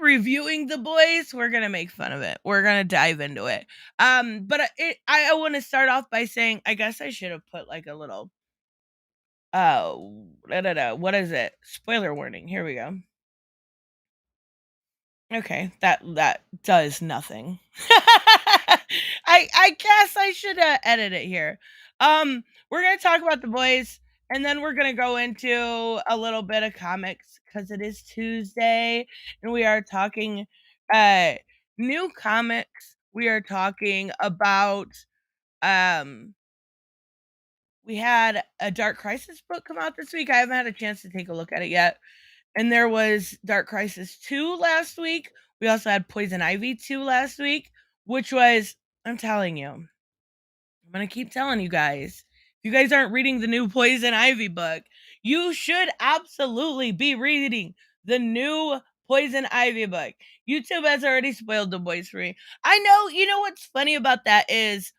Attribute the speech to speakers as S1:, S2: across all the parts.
S1: reviewing The Boys. We're gonna make fun of it. We're gonna dive into it. But I want to start off by saying I guess I should have put like a little what is it? Spoiler warning. Here we go. Okay, that does nothing. I guess I should edit it here. We're gonna talk about The Boys, and then we're gonna go into a little bit of comics because it is Tuesday, and we are talking new comics. We are talking about um we had a Dark Crisis book come out this week. I haven't had a chance to take a look at it yet. And there was Dark Crisis 2 last week. We also had Poison Ivy 2 last week, which was, I'm telling you, I'm going to keep telling you guys, if you guys aren't reading the new Poison Ivy book, you should absolutely be reading the new Poison Ivy book. YouTube has already spoiled The Boys for me. I know, you know what's funny about that is,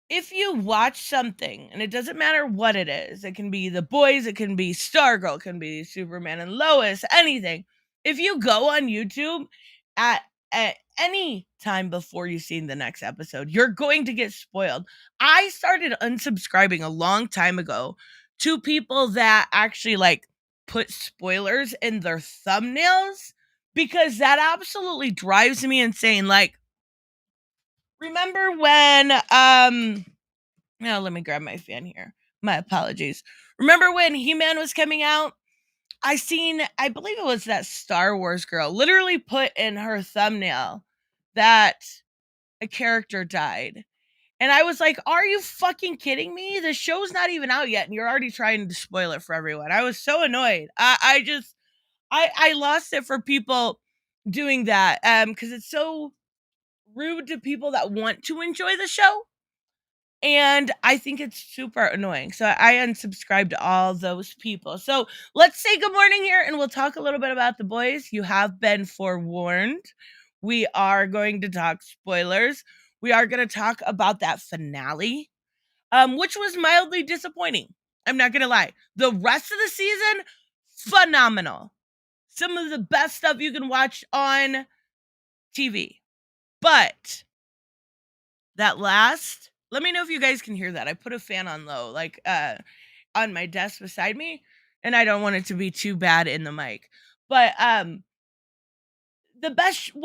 S1: if you watch something, and it doesn't matter what it is, it can be The Boys, it can be Stargirl, it can be Superman and Lois, anything. If you go on YouTube at any time before you've seen the next episode, you're going to get spoiled. I started unsubscribing a long time ago to people that actually like put spoilers in their thumbnails because that absolutely drives me insane. Like, remember when now let me grab my fan here. My apologies. Remember when He-Man was coming out? I believe it was that Star Wars girl literally put in her thumbnail that a character died. And I was like, are you fucking kidding me? The show's not even out yet and you're already trying to spoil it for everyone. I was so annoyed. I lost it for people doing that because it's so rude to people that want to enjoy the show. And I think it's super annoying. So I unsubscribed to all those people. So let's say good morning here and we'll talk a little bit about The Boys. You have been forewarned. We are going to talk spoilers. We are going to talk about that finale, which was mildly disappointing. I'm not going to lie. The rest of the season, phenomenal. Some of the best stuff you can watch on TV. But that last, let me know if you guys can hear that. I put a fan on low, like on my desk beside me, and I don't want it to be too bad in the mic. But one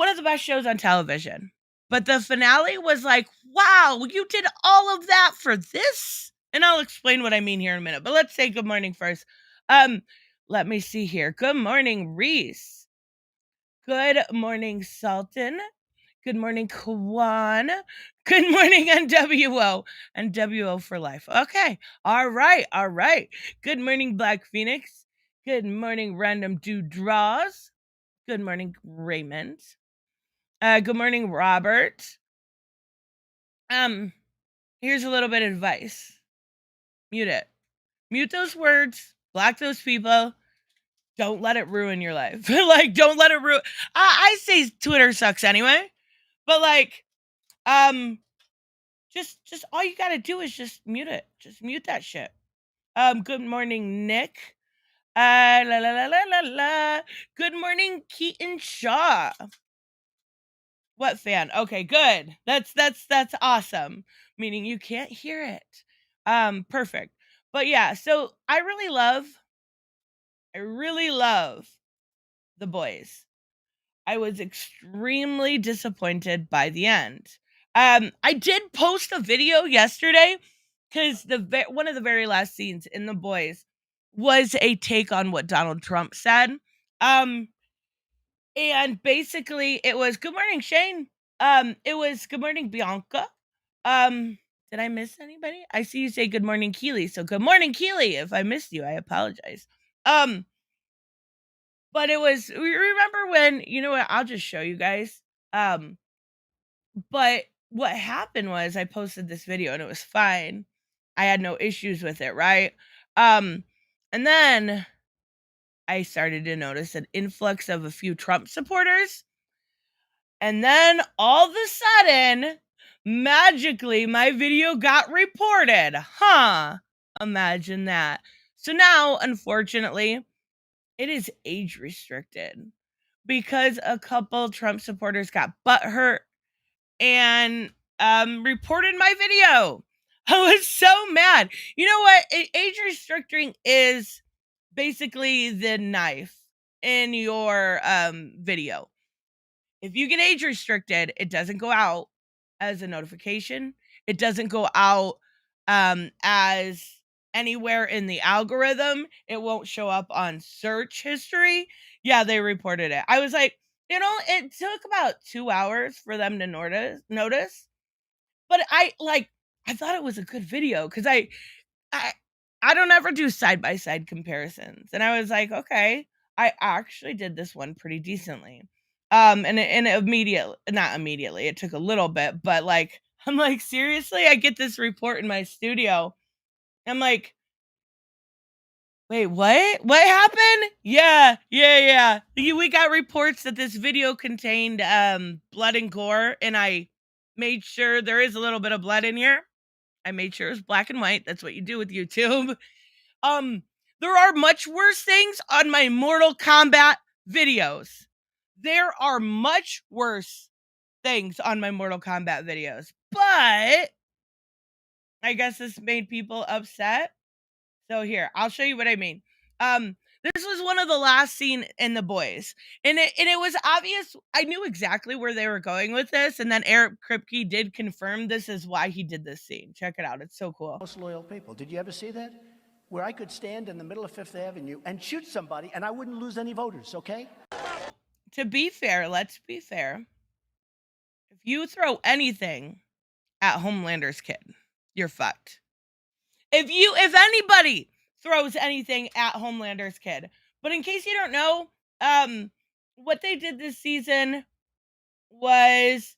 S1: of the best shows on television. But the finale was like, wow, you did all of that for this? And I'll explain what I mean here in a minute. But let's say good morning first. Let me see here. Good morning, Reese. Good morning, Sultan. Good morning, Kwan. Good morning, NWO. NWO for life. Okay. All right. Good morning, Black Phoenix. Good morning, Random Dude Draws. Good morning, Raymond. Good morning, Robert. Here's a little bit of advice. Mute it. Mute those words. Block those people. Don't let it ruin your life. Like, don't let it ruin. I say Twitter sucks anyway. But like, just all you gotta do is just mute it. Just mute that shit. Good morning, Nick. La la la la la la. Good morning, Keaton Shaw. What fan? Okay, good. That's awesome. Meaning you can't hear it. Perfect. But yeah, so I really love The Boys. I was extremely disappointed by the end. I did post a video yesterday because one of the very last scenes in The Boys was a take on what Donald Trump said. And basically it was good morning, Shane. It was good morning, Bianca. Did I miss anybody? I see you say good morning, Keely. So good morning, Keely. If I missed you, I apologize. But it was, remember when, you know what, I'll just show you guys. But what happened was I posted this video and it was fine. I had no issues with it, right? And then I started to notice an influx of a few Trump supporters. And then all of a sudden, magically, my video got reported. Imagine that. So now, unfortunately, it is age restricted because a couple Trump supporters got butthurt and reported my video. I was so mad. You know what? Age restricting is basically the knife in your video. If you get age restricted, it doesn't go out as a notification. It doesn't go out as anywhere in the algorithm. It won't show up on search history. Yeah, they reported it. I was like, it took about 2 hours for them to notice. But I thought it was a good video cuz I I don't ever do side by side comparisons. And I was like, okay, I actually did this one pretty decently. And not immediately, it took a little bit, but I'm like, seriously, I get this report in my studio. I'm like, wait, what? What happened? Yeah. We got reports that this video contained blood and gore, and I made sure there is a little bit of blood in here. I made sure it was black and white. That's what you do with YouTube. There are much worse things on my Mortal Kombat videos. There are much worse things on my Mortal Kombat videos. But I guess this made people upset. So here, I'll show you what I mean. This was one of the last scene in The Boys. And it was obvious. I knew exactly where they were going with this. And then Eric Kripke did confirm this is why he did this scene. Check it out. It's so cool.
S2: Most loyal people. Did you ever see that? Where I could stand in the middle of Fifth Avenue and shoot somebody and I wouldn't lose any voters, okay?
S1: To be fair, let's be fair. If you throw anything at Homelander's kid, you're fucked. If anybody throws anything at Homelander's kid. But in case you don't know, what they did this season was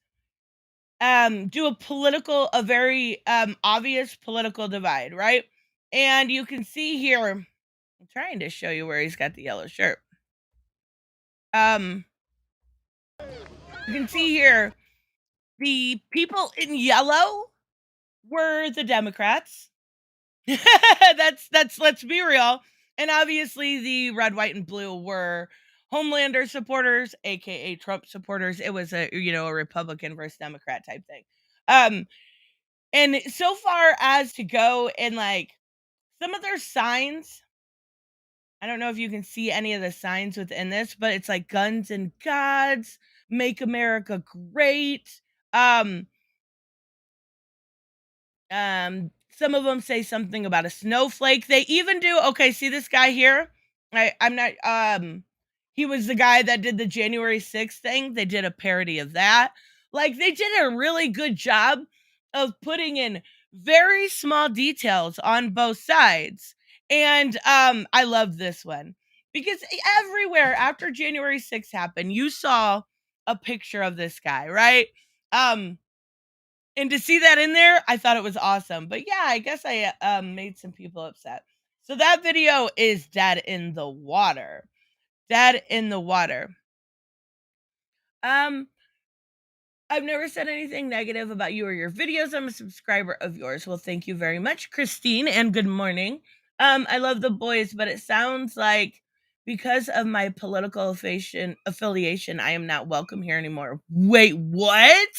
S1: do a very obvious political divide, right? And you can see here, I'm trying to show you where he's got the yellow shirt. You can see here the people in yellow were the Democrats. that's let's be real. And obviously the red, white, and blue were Homelander supporters, aka Trump supporters. It was a Republican versus Democrat type thing. And so far as to go and some of their signs, I don't know if you can see any of the signs within this, but it's like guns and gods, make America great. Some of them say something about a snowflake. They even do, okay, see this guy here? I'm not, he was the guy that did the January 6th thing. They did a parody of that. They did a really good job of putting in very small details on both sides. And I love this one because everywhere after January 6th happened, you saw a picture of this guy, right? And to see that in there, I thought it was awesome. But yeah, I guess I made some people upset. So that video is dead in the water. Dead in the water. I've never said anything negative about you or your videos. I'm a subscriber of yours. Well, thank you very much, Christine, and good morning. I love The Boys, but it sounds like because of my political affiliation, I am not welcome here anymore. Wait, what?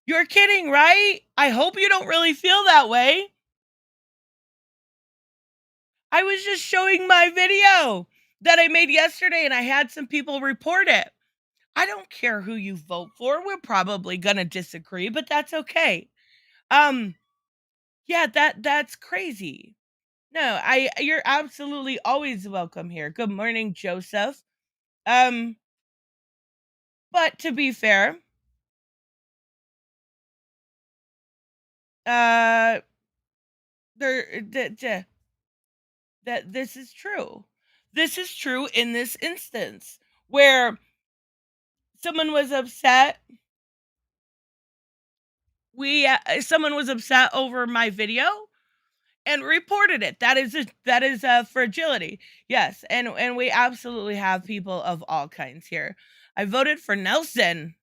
S1: You're kidding, right? I hope you don't really feel that way. I was just showing my video that I made yesterday and I had some people report it. I don't care who you vote for. We're probably going to disagree, but that's okay. Yeah, that's crazy. No, you're absolutely always welcome here. Good morning, Joseph. But to be fair, that this is true. This is true in this instance where someone was upset. Someone was upset over my video and reported it. That is a fragility. Yes, and we absolutely have people of all kinds here. I voted for Nelson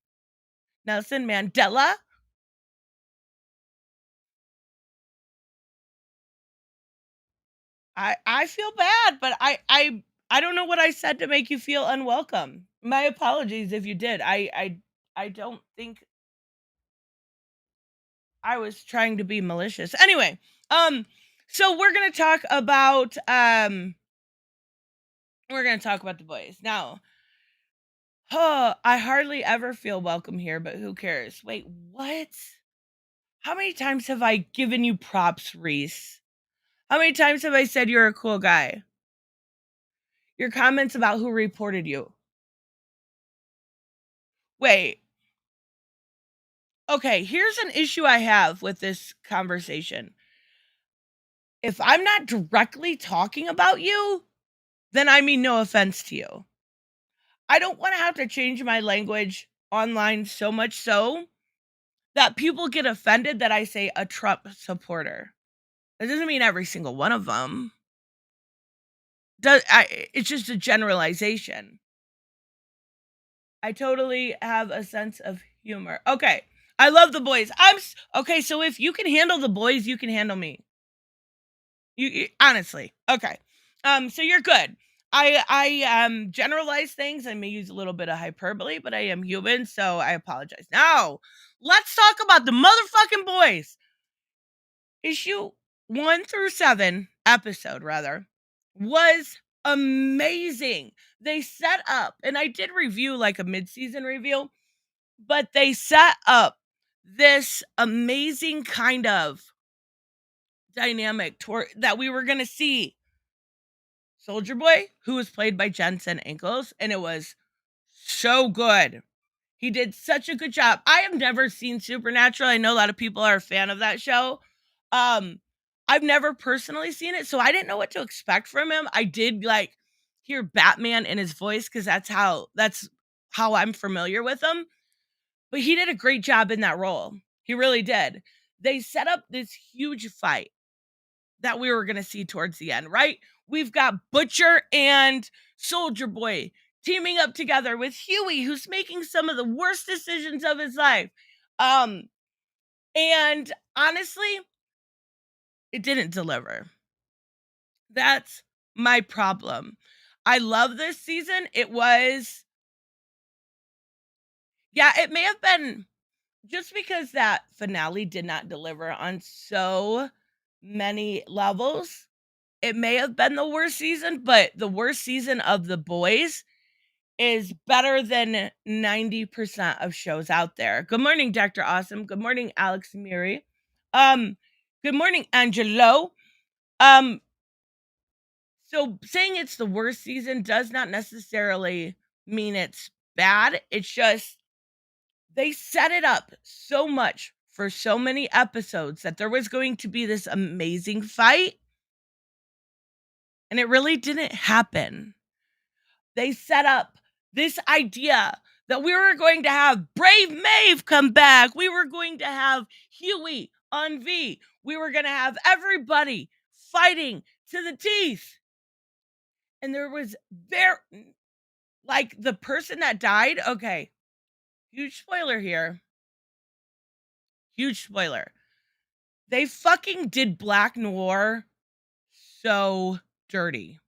S1: Mandela. I feel bad, but I don't know what I said to make you feel unwelcome. My apologies if you did. I don't think I was trying to be malicious. Anyway, so we're gonna talk about the boys. Now, I hardly ever feel welcome here, but who cares? Wait, what? How many times have I given you props, Reese? How many times have I said you're a cool guy? Your comments about who reported you. Wait. Okay, here's an issue I have with this conversation. If I'm not directly talking about you, then I mean no offense to you. I don't want to have to change my language online so much so that people get offended that I say a Trump supporter. That doesn't mean every single one of them. It's just a generalization. I totally have a sense of humor. Okay. I love the boys. Okay, so if you can handle the boys, you can handle me. You honestly. Okay. So you're good. I generalize things. I may use a little bit of hyperbole, but I am human, so I apologize. Now, let's talk about the motherfucking boys. Issue 1 through 7, episode rather, was amazing. They set up, and I did review like a mid-season review, but they set up this amazing kind of dynamic that we were going to see Soldier Boy, who was played by Jensen Ackles, and it was so good. He did such a good job. I have never seen Supernatural. I know a lot of people are a fan of that show. I've never personally seen it, so I didn't know what to expect from him. I did like hear Batman in his voice because that's how I'm familiar with him. But he did a great job in that role. He really did. They set up this huge fight that we were going to see towards the end, right? We've got Butcher and Soldier Boy teaming up together with Huey, who's making some of the worst decisions of his life. And honestly, it didn't deliver. That's my problem. I love this season. It may have been just because that finale did not deliver on so many levels. It may have been the worst season, but the worst season of The Boys is better than 90% of shows out there. Good morning, Dr. Awesome. Good morning, Alex Miri. Good morning, Angelo. So saying it's the worst season does not necessarily mean it's bad. It's just they set it up so much for so many episodes that there was going to be this amazing fight, and it really didn't happen. They set up this idea that we were going to have Brave Maeve come back. We were going to have Huey on V. We were going to have everybody fighting to the teeth. And there was the person that died. Okay. Huge spoiler here. Huge spoiler. They fucking did Black Noir so dirty.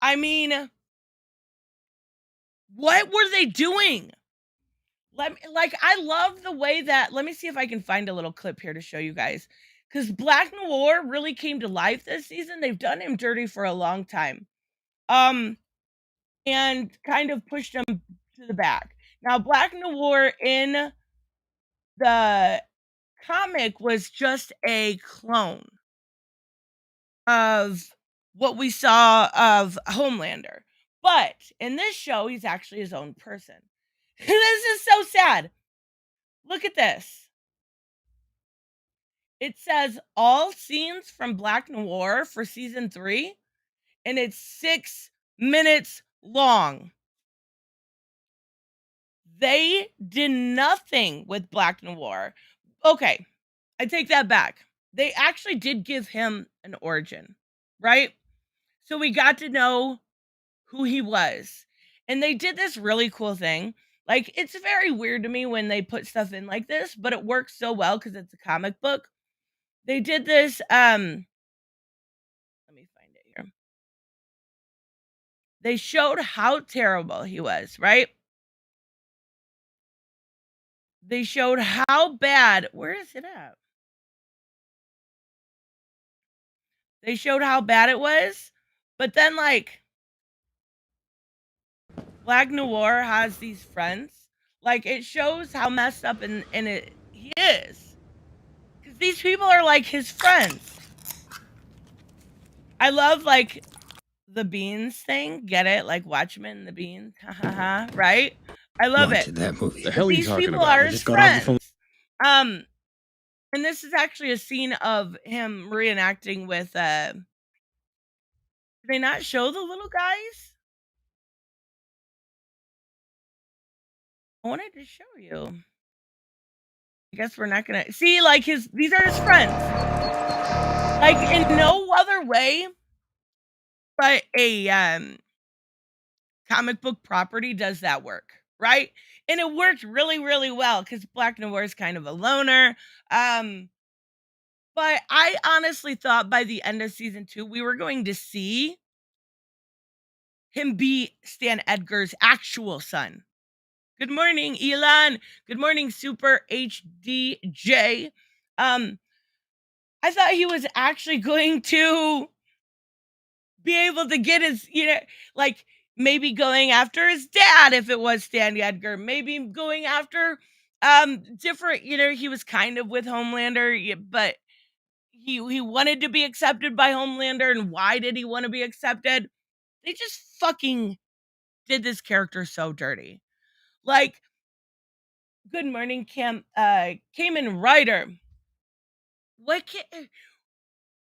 S1: I mean, what were they doing? I love the way that, let me see if I can find a little clip here to show you guys. Because Black Noir really came to life this season. They've done him dirty for a long time. And kind of pushed him to the back. Now, Black Noir in the comic was just a clone of what we saw of Homelander. But in this show, he's actually his own person. This is so sad. Look at this. It says all scenes from Black Noir for season 3, and it's 6 minutes long. They did nothing with Black Noir. Okay, I take that back. They actually did give him an origin, right? So we got to know who he was. And they did this really cool thing. Like, it's very weird to me when they put stuff in like this, but it works so well because it's a comic book. They did this, let me they showed how terrible he was, right? They showed how bad. Where is it at? They showed how bad it was, but then, like, Black Noir has these friends. Like, it shows how messed up and it he is. Because these people are like his friends. I love, like, the beans thing. Get it? Like Watchmen, the beans. Ha ha ha. Right? I love it.
S3: That movie.
S4: The hell are you
S1: These
S4: talking
S1: people
S4: about?
S1: are
S4: I
S1: his
S4: just got off the phone.
S1: friends. And this is actually a scene of him reenacting with did they not show the little guys? I wanted to show you. I guess we're not gonna see, like, these are his friends. Like, in no other way but a comic book property does that work, right? And it worked really, really well because Black Noir is kind of a loner. But I honestly thought by the end of season 2 we were going to see him be Stan Edgar's actual son. Good morning, Elon. Good morning, Super HDJ. I thought he was actually going to be able to get his, like, maybe going after his dad if it was Stan Edgar, maybe going after different, he was kind of with Homelander, but he wanted to be accepted by Homelander. And why did he want to be accepted? They just fucking did this character so dirty. Like, good morning, Cayman Ryder.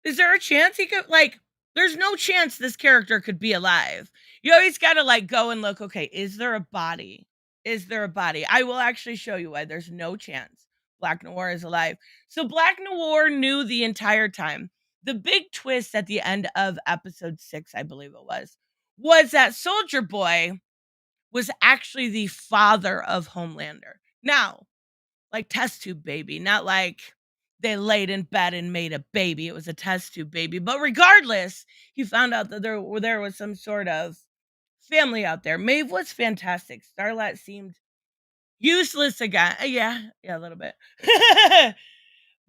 S1: Is there a chance he could, like, there's no chance this character could be alive. You always gotta, like, go and look, okay, is there a body? Is there a body? I will actually show you why there's no chance Black Noir is alive. So Black Noir knew the entire time. The big twist at the end of episode 6, I believe it was that Soldier Boy was actually the father of Homelander. Now, like test tube baby, not like they laid in bed and made a baby. It was a test tube baby. But regardless, he found out that there was some sort of family out there. Maeve was fantastic. Starlight seemed useless again. Yeah, a little bit.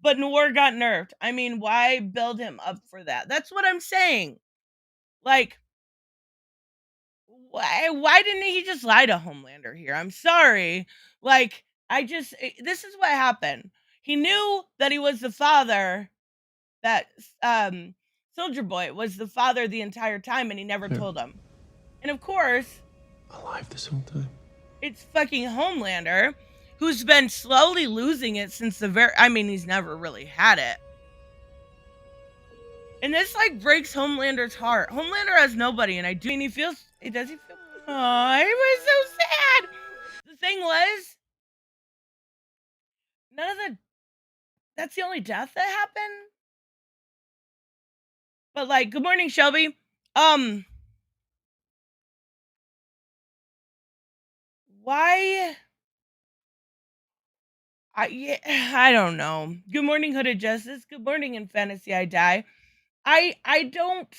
S1: But Noir got nerfed. I mean, why build him up for that? That's what I'm saying. Like, why didn't he just lie to Homelander here? I'm sorry. Like, this is what happened. He knew that he was the father, that Soldier Boy was the father the entire time, and he never told him. And of course,
S4: Alive this whole time.
S1: it's fucking Homelander, who's been slowly losing it since he's never really had it. And this, like, breaks Homelander's heart. Homelander has nobody, and does he feel, oh, it was so sad. The thing was, that's the only death that happened. But, like, good morning, Shelby. Why? I don't know. Good morning, Hooded Justice. Good morning, In Fantasy I Die. I don't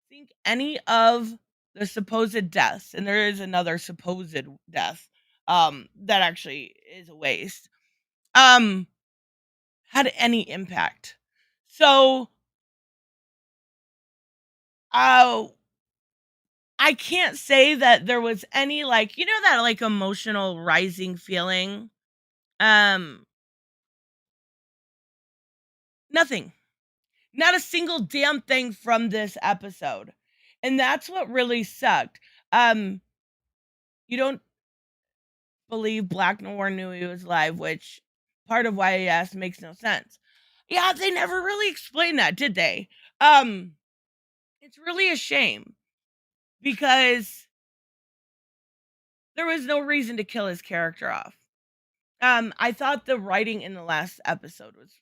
S1: think any of the supposed deaths, and there is another supposed death, that actually is a waste, had any impact. So, I can't say that there was any, like, that, like, emotional rising feeling. Nothing. Not a single damn thing from this episode. And that's what really sucked. You don't believe Black Noir knew he was alive, which part of why he asked makes no sense. Yeah, they never really explained that, did they? It's really a shame because there was no reason to kill his character off. I thought the writing in the last episode was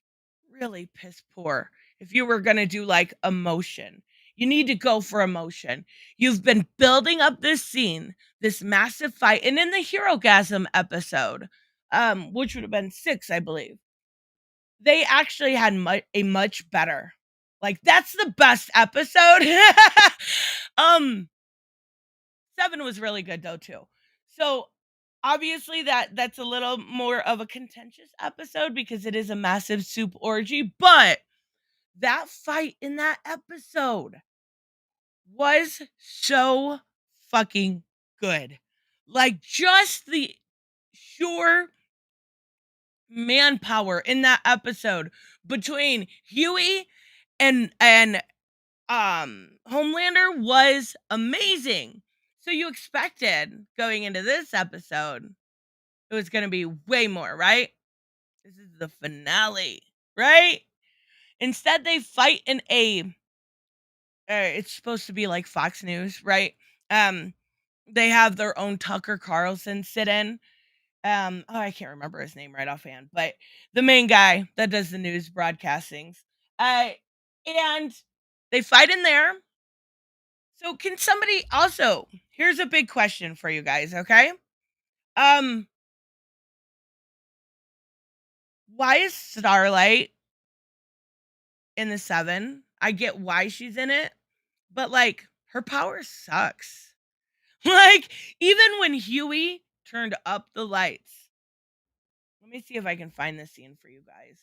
S1: really piss poor. If you were going to do, like, emotion, you need to go for emotion. You've been building up this scene, this massive fight, and in the Herogasm episode, which would have been 6, I believe, they actually had a much better, Like, that's the best episode. 7 was really good though too. So obviously that's a little more of a contentious episode because it is a massive soup orgy, but that fight in that episode was so fucking good. Like, just the sheer manpower in that episode between Huey and Homelander was amazing. So you expected going into this episode it was going to be way more, right? This is the finale, right? Instead they fight in a it's supposed to be like Fox News, right? They have their own Tucker Carlson sit in. I can't remember his name right offhand, but the main guy that does the news broadcastings. And they fight in there. So can somebody also, here's a big question for you guys, okay? Why is Starlight in the 7? I get why she's in it, but like her power sucks. Like, even when Huey turned up the lights. Let me see if I can find this scene for you guys.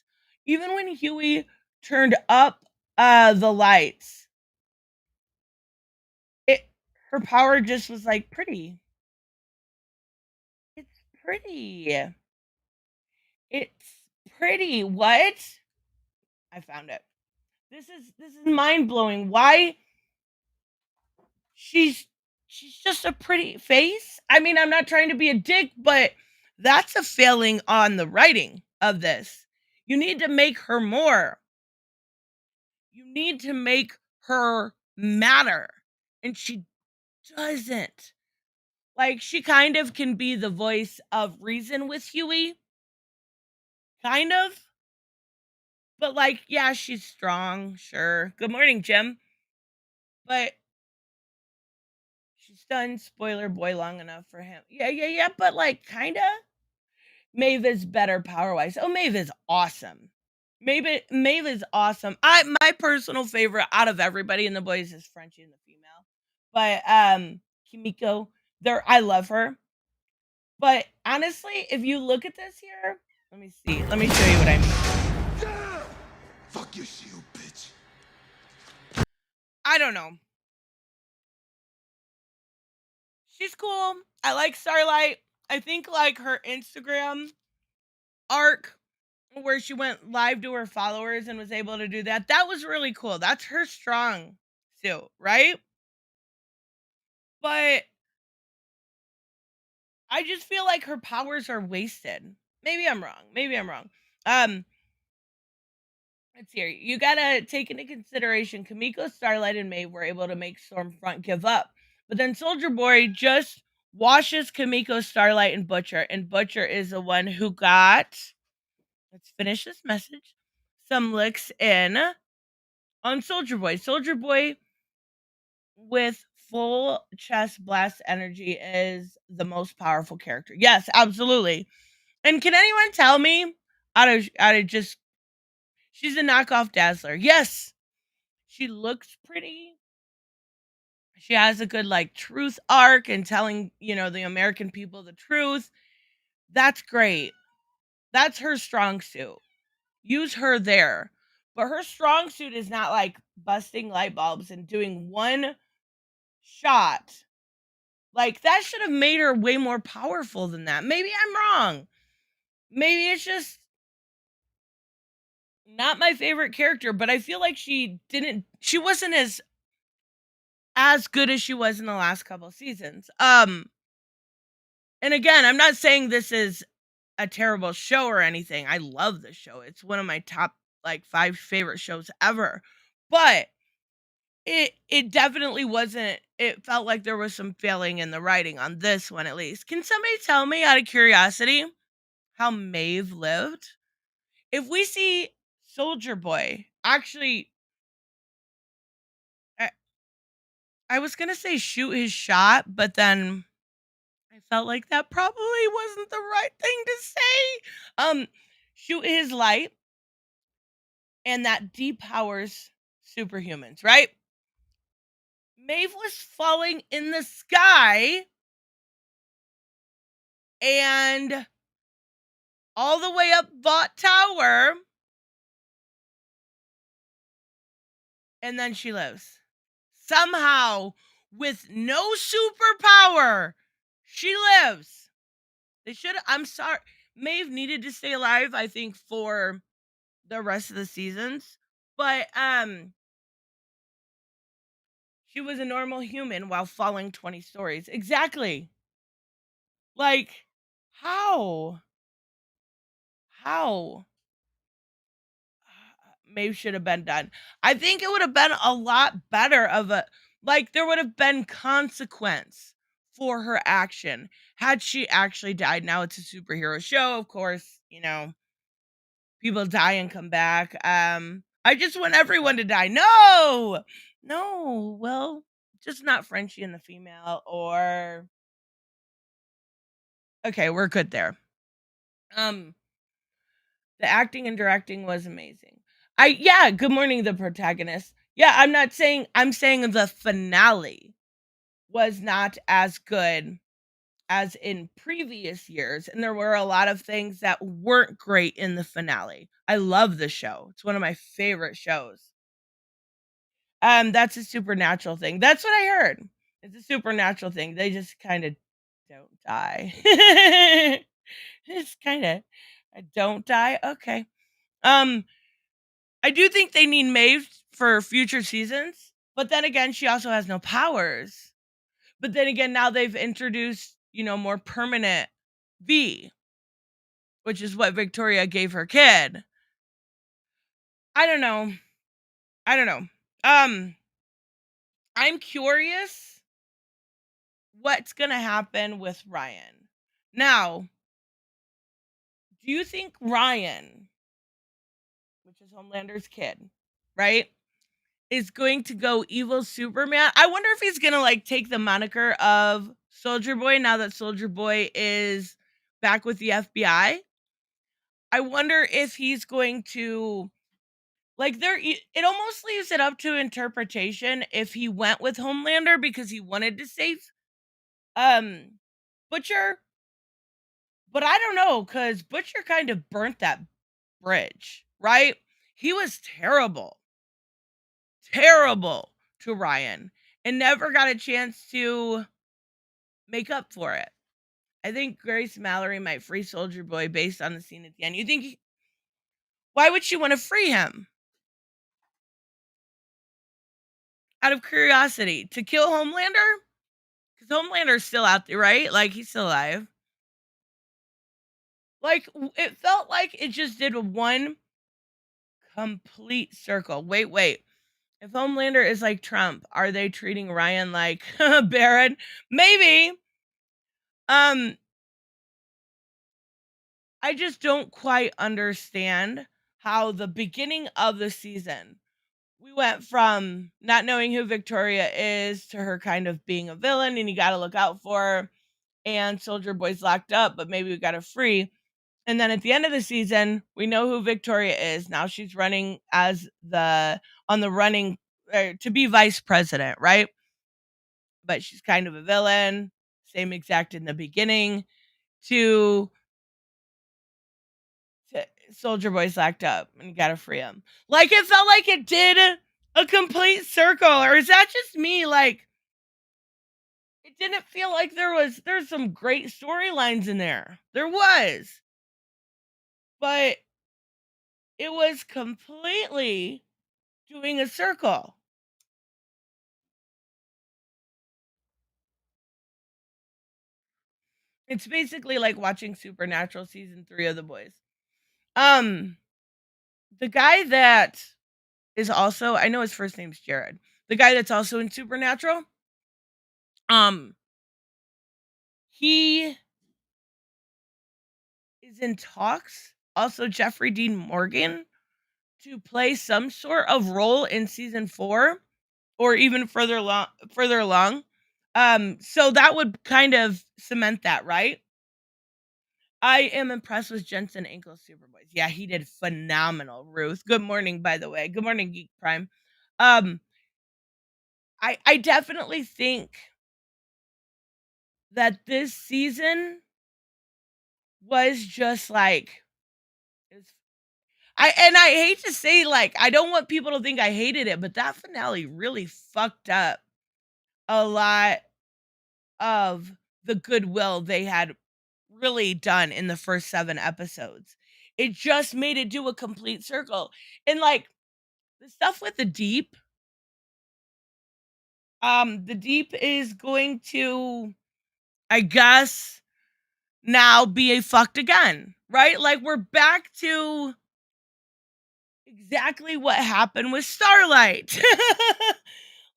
S1: Even when Huey turned up the lights, her power just was like pretty. It's pretty. It's pretty. What? I found it. This is mind-blowing. Why she's just a pretty face? I mean, I'm not trying to be a dick, but that's a failing on the writing of this. You need to make her more. You need to make her matter. And she doesn't. Like, she kind of can be the voice of reason with Huey. Kind of. But, like, yeah, she's strong, sure. Good morning, Jim. But she's done Spoiler Boy long enough for him. Yeah, but, like, kinda. Maeve is better power-wise. Oh, Maeve is awesome. Maeve is awesome. My personal favorite out of everybody in the boys is Frenchie and the female. But Kimiko, I love her. But honestly, if you look at this here, let me see. Let me show you what I mean.
S4: Yeah! Fuck your shield, bitch.
S1: I don't know. She's cool. I like Starlight. I think like her Instagram arc where she went live to her followers and was able to do that. That was really cool. That's her strong suit, right? But I just feel like her powers are wasted. Maybe I'm wrong. Let's hear. You gotta take into consideration Kamiko, Starlight, and Maeve were able to make Stormfront give up. But then Soldier Boy just washes Kamiko, Starlight, and Butcher is the one who got, let's finish this message, some licks in on Soldier Boy. Soldier Boy with full chest blast energy is the most powerful character. Yes, absolutely. And can anyone tell me out of just she's a knockoff Dazzler? Yes. She looks pretty. She has a good like truth arc and telling, the American people the truth. That's great. That's her strong suit. Use her there. But her strong suit is not like busting light bulbs and doing one shot. Like, that should have made her way more powerful than that. Maybe I'm wrong. Maybe it's just not my favorite character, but I feel like she wasn't as good as she was in the last couple seasons. And again, I'm not saying this is a terrible show or anything. I love this show. It's one of my top like 5 favorite shows ever. But it definitely wasn't, it felt like there was some failing in the writing on this one at least. Can somebody tell me out of curiosity how Maeve lived? If we see Soldier Boy, actually I was going to say shoot his shot, but then I felt like that probably wasn't the right thing to say. Shoot his light and that depowers superhumans, right? Maeve was falling in the sky and all the way up Vought Tower, and then she lives. Somehow, with no superpower, she lives. They should. I'm sorry. Maeve needed to stay alive, I think, for the rest of the seasons. But she was a normal human while falling 20 stories. Exactly. Like, how? How? Maeve should have been done. I think it would have been a lot better of a, like, there would have been consequence for her action had she actually died. Now it's a superhero show, of course, people die and come back. I just want everyone to die. No, well, just not Frenchie and the female, or okay, we're good there. The acting and directing was amazing. Good morning, the protagonist. Yeah, I'm saying the finale was not as good as in previous years, and there were a lot of things that weren't great in the finale. I love the show. It's one of my favorite shows. That's a supernatural thing. That's what I heard. It's a supernatural thing. They just kind of don't die. It's kind of don't die. Okay. I do think they need Maeve for future seasons, but then again, she also has no powers. But then again, now they've introduced, more permanent V, which is what Victoria gave her kid. I don't know. I'm curious what's going to happen with Ryan. Now, do you think Ryan, which is Homelander's kid, right, is going to go evil Superman? I wonder if he's going to take the moniker of Soldier Boy now that Soldier Boy is back with the FBI. I wonder if he's going to it almost leaves it up to interpretation if he went with Homelander because he wanted to save Butcher. But I don't know, cuz Butcher kind of burnt that bridge, right? He was terrible to Ryan and never got a chance to make up for it. I think Grace Mallory might free Soldier Boy based on the scene at the end. You think why would she want to free him? Out of curiosity, to kill Homelander? Because Homelander's still out there, right? He's still alive. It felt like it just did one complete circle. Wait. If Homelander is like Trump, are they treating Ryan like Barron? Maybe. I just don't quite understand how the beginning of the season, we went from not knowing who Victoria is to her kind of being a villain and you got to look out for her, and Soldier Boy's locked up, but maybe we got her free. And then at the end of the season, we know who Victoria is. Now she's running to be vice president, right? But she's kind of a villain, same exact in the beginning, to Soldier Boy's locked up and you gotta free him. It felt like it did a complete circle, or is that just me? It didn't feel like there's some great storylines in there. There was. But it was completely doing a circle. It's basically like watching Supernatural season 3 of The Boys. The guy that is also, I know his first name's Jared. The guy that's also in Supernatural, he is in talks, also Jeffrey Dean Morgan, to play some sort of role in season 4 or even further along. So that would kind of cement that, right? I am impressed with Jensen Ackles Superboys. Yeah, he did phenomenal, Ruth. Good morning, by the way. Good morning, Geek Prime. I definitely think that this season was just like it's I hate to say, like, I don't want people to think I hated it, but that finale really fucked up a lot of the goodwill they had really done in the first 7 episodes. It just made it do a complete circle. And, like, the stuff with the Deep is going to, I guess, now be a fucked again, right? Like, we're back to exactly what happened with Starlight.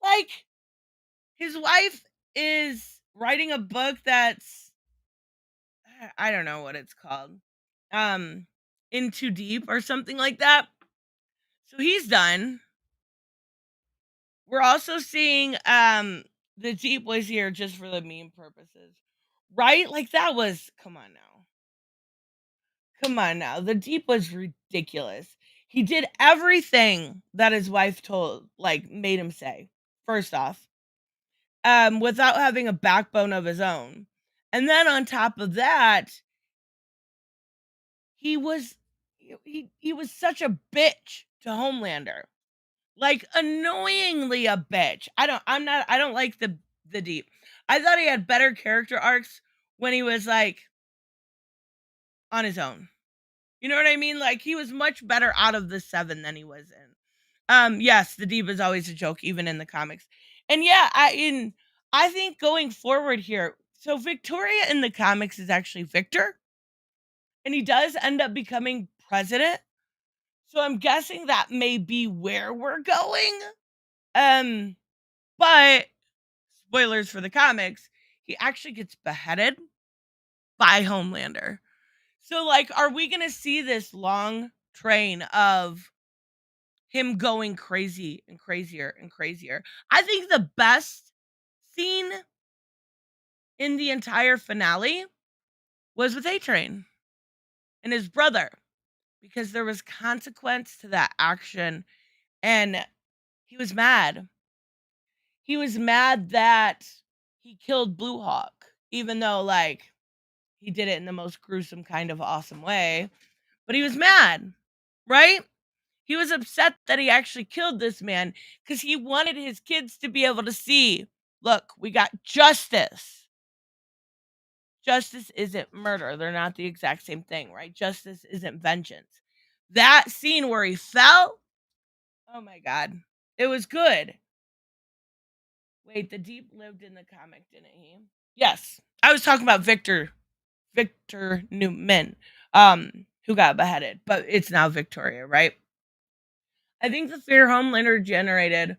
S1: Like, his wife is writing a book that's I don't know what it's called. Um In Too Deep or something like that. So he's done. We're also seeing the Deep was here just for the meme purposes. Right? Like that was come on now. Come on now. The Deep was ridiculous. He did everything that his wife told like made him say. First off, without having a backbone of his own. And then on top of that, he was he was such a bitch to Homelander. Like annoyingly a bitch. I don't like the Deep. I thought he had better character arcs when he was like on his own. You know what I mean? Like he was much better out of the 7 than he was in. Yes, the Deep is always a joke even in the comics. And yeah, I think going forward here, so Victoria in the comics is actually Victor, and he does end up becoming president. So I'm guessing that may be where we're going. Um, but spoilers for the comics, he actually gets beheaded by Homelander. So like, are we gonna see this long train of him going crazy and crazier and crazier? I think the best scene in the entire finale was with A-Train and his brother because there was consequence to that action and he was mad. He was mad that he killed Blue Hawk, even though like he did it in the most gruesome kind of awesome way, but he was mad, right? He was upset that he actually killed this man because he wanted his kids to be able to see, look, we got justice. Justice isn't murder. They're not the exact same thing, right? Justice isn't vengeance. That scene where he fell, oh my God, it was good. Wait, the Deep lived in the comic, didn't he? Yes. I was talking about Victor Newman, who got beheaded, but it's now Victoria, right? I think the fear Homelander generated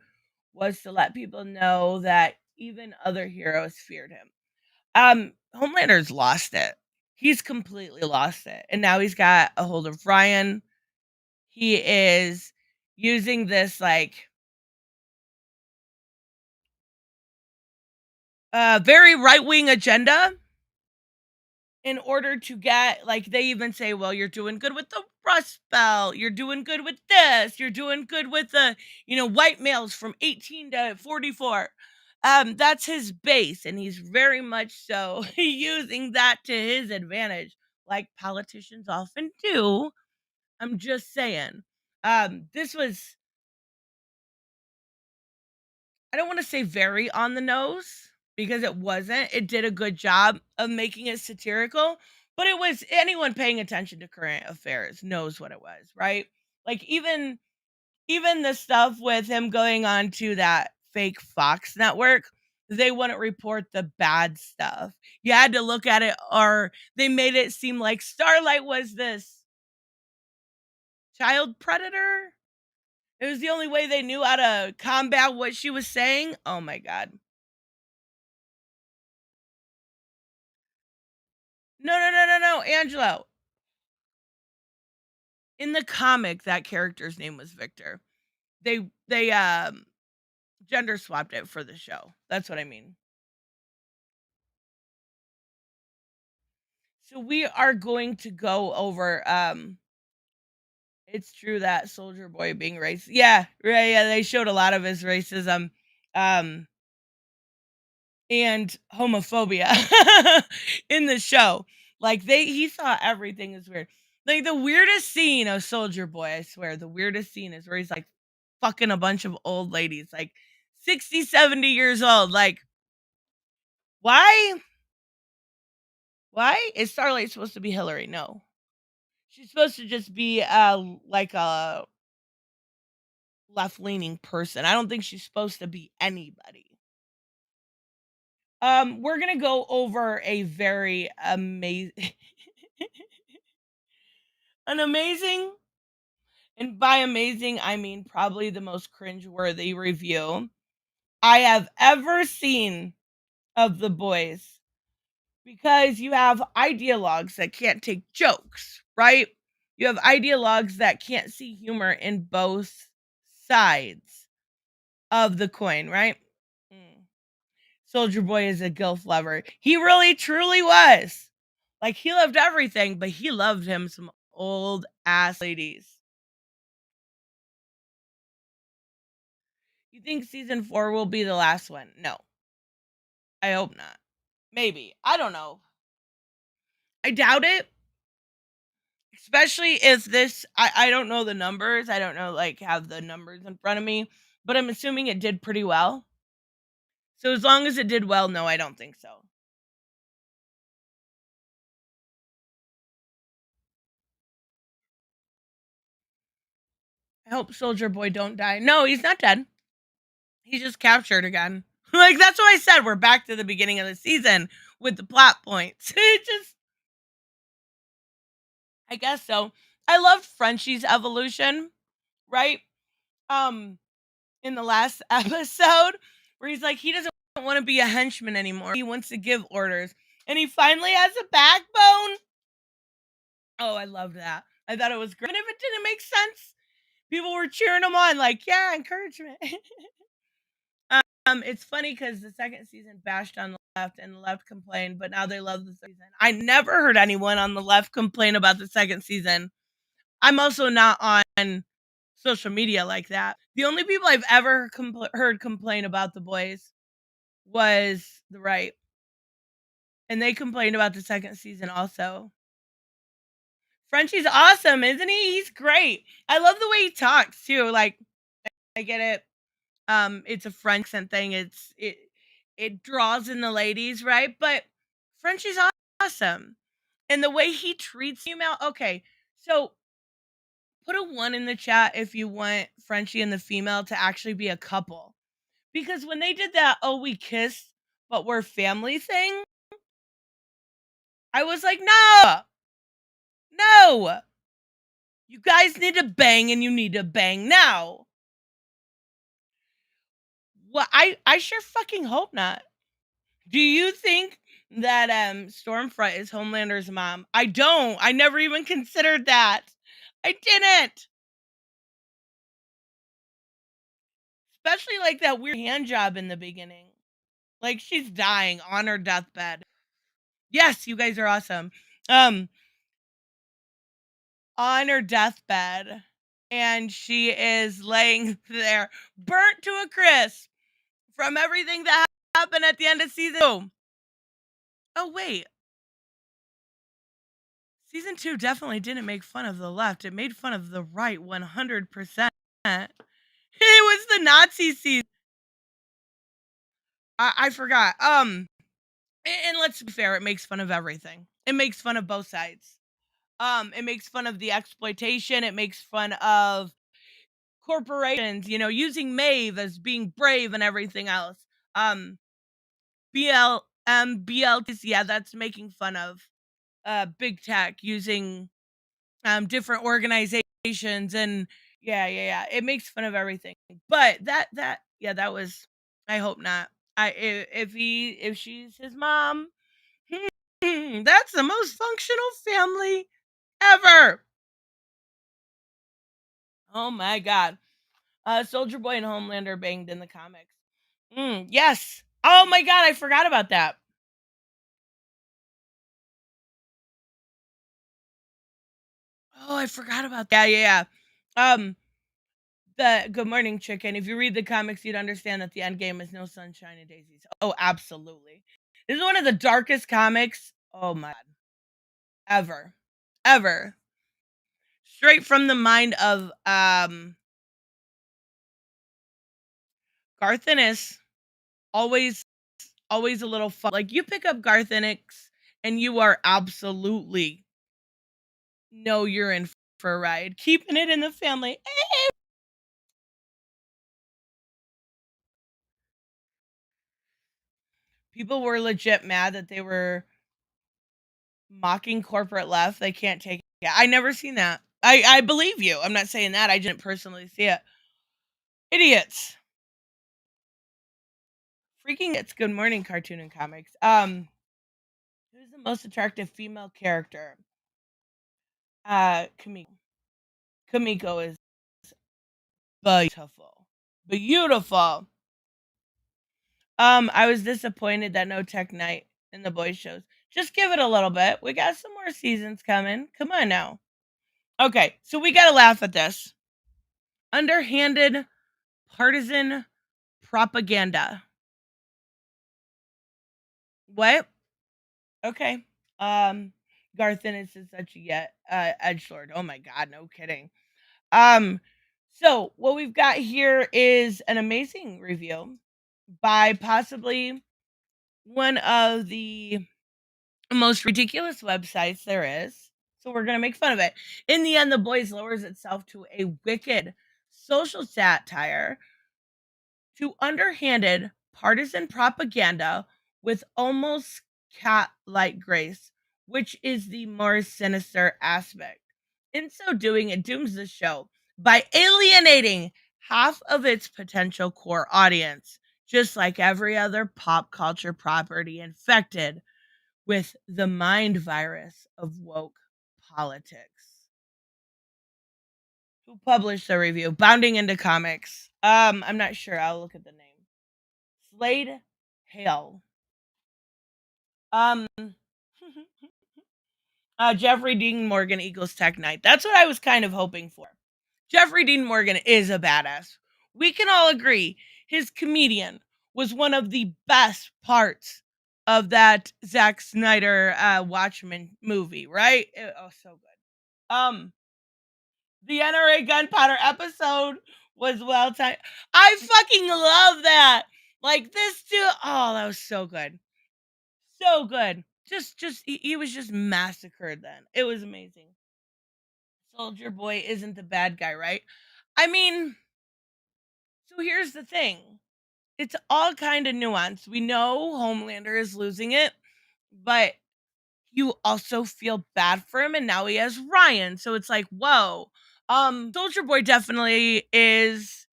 S1: was to let people know that even other heroes feared him. Homelander's lost it. He's completely lost it. And now he's got a hold of Ryan. He is using this like very right-wing agenda in order to get like they even say, well, you're doing good with the Rust Belt, you're doing good with this, you're doing good with the white males from 18 to 44. That's his base, and he's very much so using that to his advantage, like politicians often do. I'm just saying. This was, I don't want to say very on the nose because it wasn't. It did a good job of making it satirical, but it was anyone paying attention to current affairs knows what it was, right? Like even the stuff with him going on to that fake Fox network, they wouldn't report the bad stuff. You had to look at it, or they made it seem like Starlight was this child predator. It was the only way they knew how to combat what she was saying. Oh my God. No, Angelo. In the comic, that character's name was Victor. They gender swapped it for the show. That's what I mean. So we are going to go over It's true that Soldier Boy being racist. Yeah, right. Yeah, they showed a lot of his racism, um, and homophobia in the show. Like he saw everything as weird. Like the weirdest scene of Soldier Boy, I swear, the weirdest scene is where he's like fucking a bunch of old ladies, like 60, 70 years old. Like, why? Why is Starlight supposed to be Hillary? No. She's supposed to just be like a left-leaning person. I don't think she's supposed to be anybody. We're gonna go over a very amazing an amazing, and by amazing I mean probably the most cringe-worthy review I have ever seen of The Boys. Because you have ideologues that can't take jokes, right? You have ideologues that can't see humor in both sides of the coin, right? Mm. Soldier Boy is a gilf lover. He really truly was. Like he loved everything, but he loved him some old ass ladies. You think season 4 will be the last one? No. I hope not. Maybe. I don't know. I doubt it. Especially if this, I don't know the numbers. I don't know, like, have the numbers in front of me, but I'm assuming it did pretty well. So as long as it did well, no, I don't think so. I hope Soldier Boy don't die. No, he's not dead. He's just captured again. Like, that's what I said. We're back to the beginning of the season with the plot points. It just, I guess so. I loved Frenchie's evolution, right? Um, in the last episode, where he's like, he doesn't want to be a henchman anymore. He wants to give orders. And he finally has a backbone. Oh, I loved that. I thought it was great. And if it didn't make sense, people were cheering him on, like, yeah, encouragement. It's funny because the second season bashed on the left and the left complained, but now they love the third season. I never heard anyone on the left complain about the second season. I'm also not on social media like that. The only people I've ever heard complain about The Boys was the right. And they complained about the second season also. Frenchie's awesome, isn't he? He's great. I love the way he talks too. Like, I get it. It's a French accent thing. It draws in the ladies, right? But Frenchie's awesome. And the way he treats female. Okay, so put a 1 in the chat if you want Frenchie and the female to actually be a couple. Because when they did that, oh, we kissed, but we're family thing, I was like, no, no. You guys need to bang and you need to bang now. Well, I sure fucking hope not. Do you think that Stormfront is Homelander's mom? I don't. I never even considered that. I didn't. Especially like that weird hand job in the beginning. Like she's dying on her deathbed. Yes, you guys are awesome. On her deathbed, and she is laying there burnt to a crisp from everything that happened at the end of season 2. Oh wait, season 2 definitely didn't make fun of the left. It made fun of the right 100%. It was the Nazi season. I forgot. And let's be fair, it makes fun of everything. It makes fun of both sides. It makes fun of the exploitation. It makes fun of corporations, using Maeve as being brave and everything else. BLTs, yeah, that's making fun of big tech using different organizations, and yeah. It makes fun of everything. But that was, I hope not. If she's his mom, that's the most functional family ever. Oh my god. Soldier Boy and Homelander banged in the comics. Yes. Oh my god, I forgot about that. Oh, I forgot about that. Yeah. Um, the Good Morning Chicken. If you read the comics, you'd understand that the end game is no sunshine and daisies. Oh, absolutely. This is one of the darkest comics. Oh my god, ever. Straight from the mind of Garth Ennis. Always a little fun. Like, you pick up Garth Ennis and you are absolutely know you're in for a ride. Keeping it in the family. People were legit mad that they were mocking corporate left. They can't take it. I never seen that. I believe you. I'm not saying that. I didn't personally see it. Idiots. Freaking it's Good Morning Cartoon and Comics. Who's the most attractive female character? Kamiko. Kamiko is beautiful. Beautiful. I was disappointed that no Tech Night in the boys shows. Just give it a little bit. We got some more seasons coming. Come on now. Okay, so we gotta laugh at this. Underhanded partisan propaganda. What? Okay. Garth Ennis is such a edgelord. Oh my god, no kidding. So what we've got here is an amazing review by possibly one of the most ridiculous websites there is. So we're going to make fun of it. In the end, The Boys lowers itself to a wicked social satire to underhanded partisan propaganda with almost cat-like grace, which is the more sinister aspect. In so doing, it dooms the show by alienating half of its potential core audience, just like every other pop culture property infected with the mind virus of woke politics. Who published the review? Bounding into Comics. I'm not sure. I'll look at the name. Slade Hale. Um, Jeffrey Dean Morgan equals Tech Knight. That's what I was kind of hoping for. Jeffrey Dean Morgan is a badass. We can all agree his comedian was one of the best parts of that Zack Snyder Watchmen movie, right? Oh, so good. The NRA Gunpowder episode was well timed. I fucking love that. Like this too. Oh, that was so good. So good. He was just massacred then. It was amazing. Soldier Boy isn't the bad guy, right? I mean, so here's the thing. It's all kind of nuanced. We know Homelander is losing it, but you also feel bad for him, and now he has Ryan. So it's like, whoa. Soldier Boy definitely is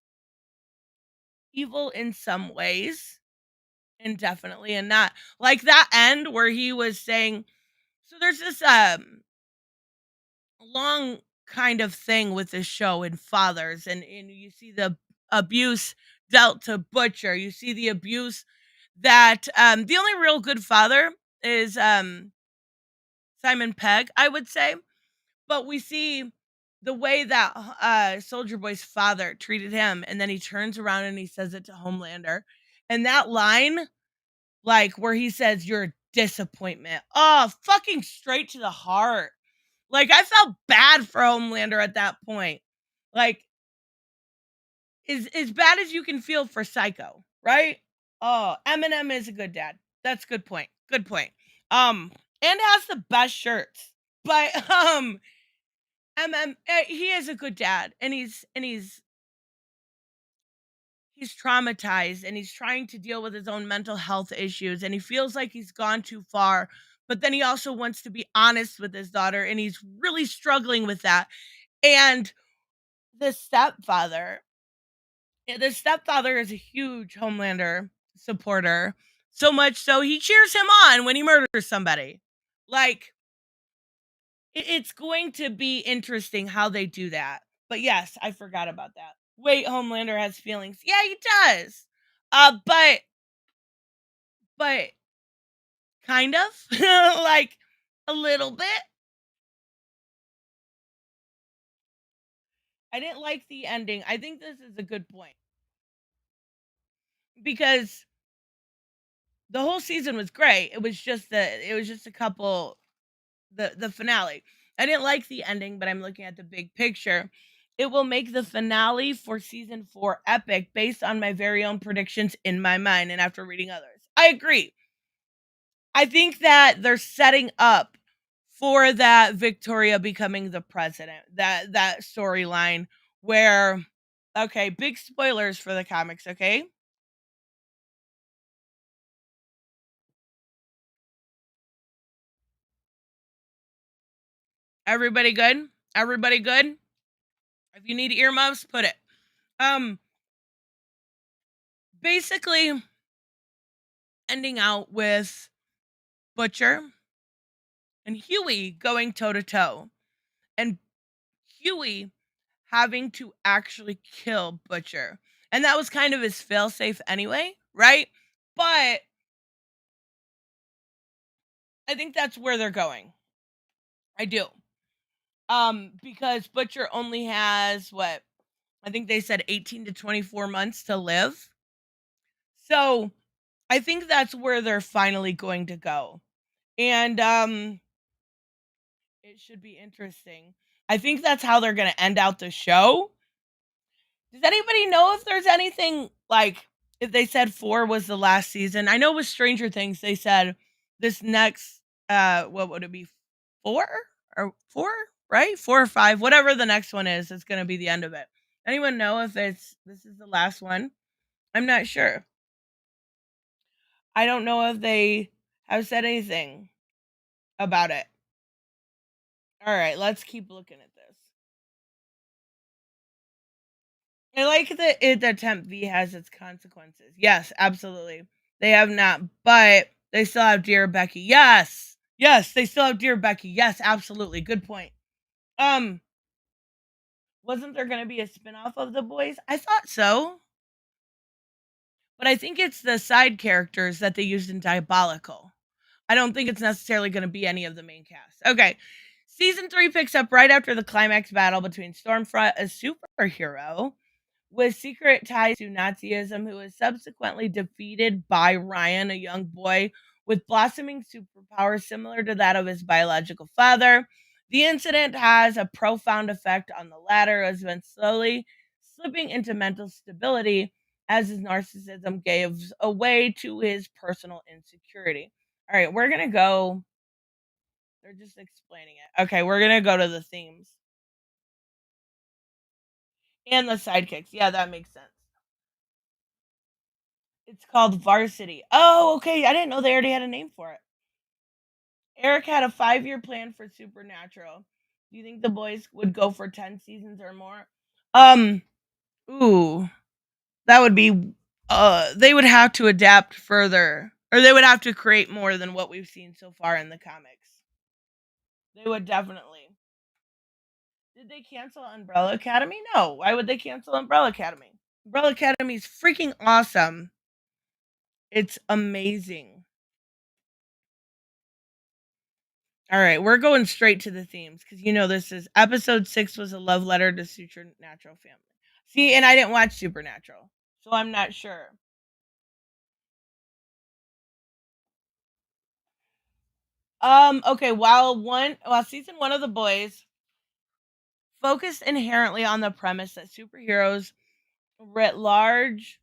S1: evil in some ways, and definitely in not. Like that end where he was saying, so there's this long kind of thing with this show in fathers, and you see the abuse dealt to Butcher. You see the abuse that the only real good father is Simon Pegg, I would say. But we see the way that Soldier Boy's father treated him, and then he turns around and he says it to Homelander. And that line, like where he says, "You're a disappointment." Oh, fucking straight to the heart. Like, I felt bad for Homelander at that point. Like, as bad as you can feel for Psycho, right? Oh, Eminem is a good dad. That's a good point. Good point. And has the best shirts. But he is a good dad, and he's traumatized, and he's trying to deal with his own mental health issues, and he feels like he's gone too far, but then he also wants to be honest with his daughter, and he's really struggling with that. And the stepfather the stepfather is a huge Homelander supporter, so much so he cheers him on when he murders somebody. Like, it's going to be interesting how they do that. But yes, I forgot about that. Wait, Homelander has feelings. Yeah, he does. But kind of like a little bit. I didn't like the ending. I think this is a good point because the whole season was great. It was just a couple the finale. I didn't like the ending, but I'm looking at the big picture. It will make the finale for season 4 epic based on my very own predictions in my mind and after reading others. I agree. I think that they're setting up for that Victoria becoming the president. That storyline where okay, big spoilers for the comics, okay? Everybody good? Everybody good? If you need earmuffs, put it. Basically ending out with Butcher and Huey going toe to toe, and Huey having to actually kill Butcher. And that was kind of his failsafe anyway, right? But I think that's where they're going. I do. Because Butcher only has what? I think they said 18 to 24 months to live. So I think that's where they're finally going to go. And it should be interesting. I think that's how they're going to end out the show. Does anybody know if there's anything like if they said 4 was the last season? I know with Stranger Things they said this next what would it be? 4 or 4, right? 4 or 5, whatever the next one is going to be the end of it. Anyone know if this is the last one? I'm not sure. I don't know if they have said anything about it. All right, let's keep looking at this. I like that Temp V has its consequences. Yes, absolutely. They have not, but they still have Dear Becky. Yes. Yes, they still have Dear Becky. Yes, absolutely. Good point. Wasn't there going to be a spinoff of The Boys? I thought so. But I think it's the side characters that they used in Diabolical. I don't think it's necessarily going to be any of the main cast. Okay. Season 3 picks up right after the climax battle between Stormfront, a superhero, with secret ties to Nazism, who is subsequently defeated by Ryan, a young boy with blossoming superpowers similar to that of his biological father. The incident has a profound effect on the latter, as been slowly slipping into mental stability as his narcissism gives away to his personal insecurity. All right, we're going to go. They're just explaining it. Okay, we're going to go to the themes and the sidekicks. Yeah, that makes sense. It's called Varsity. Oh, okay. I didn't know they already had a name for it. Eric had a 5-year plan for Supernatural. Do you think the boys would go for 10 seasons or more? Ooh, that would be they would have to adapt further, or they would have to create more than what we've seen so far in the comics. They would definitely. Did they cancel Umbrella Academy? No. Why would they cancel Umbrella Academy? Umbrella Academy is freaking awesome. It's amazing. All right, we're going straight to the themes because this is episode 6 was a love letter to Supernatural family. See, and I didn't watch Supernatural, so I'm not sure. Okay, while season 1 of The Boys focused inherently on the premise that superheroes writ large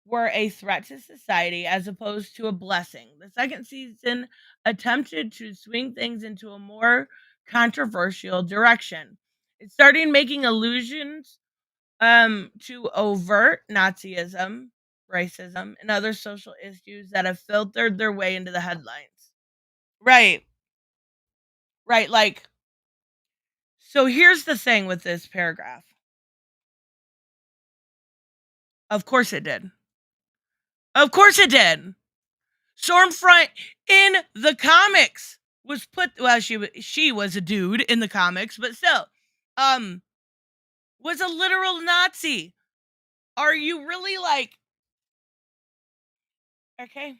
S1: were a threat to society as opposed to a blessing. The second season attempted to swing things into a more controversial direction. It started making allusions to overt Nazism, racism, and other social issues that have filtered their way into the headlines. Right. Right, like so here's the thing with this paragraph. Of course it did. Of course it did. Stormfront in the comics was put she was a dude in the comics, but still was a literal Nazi. Are you really like okay?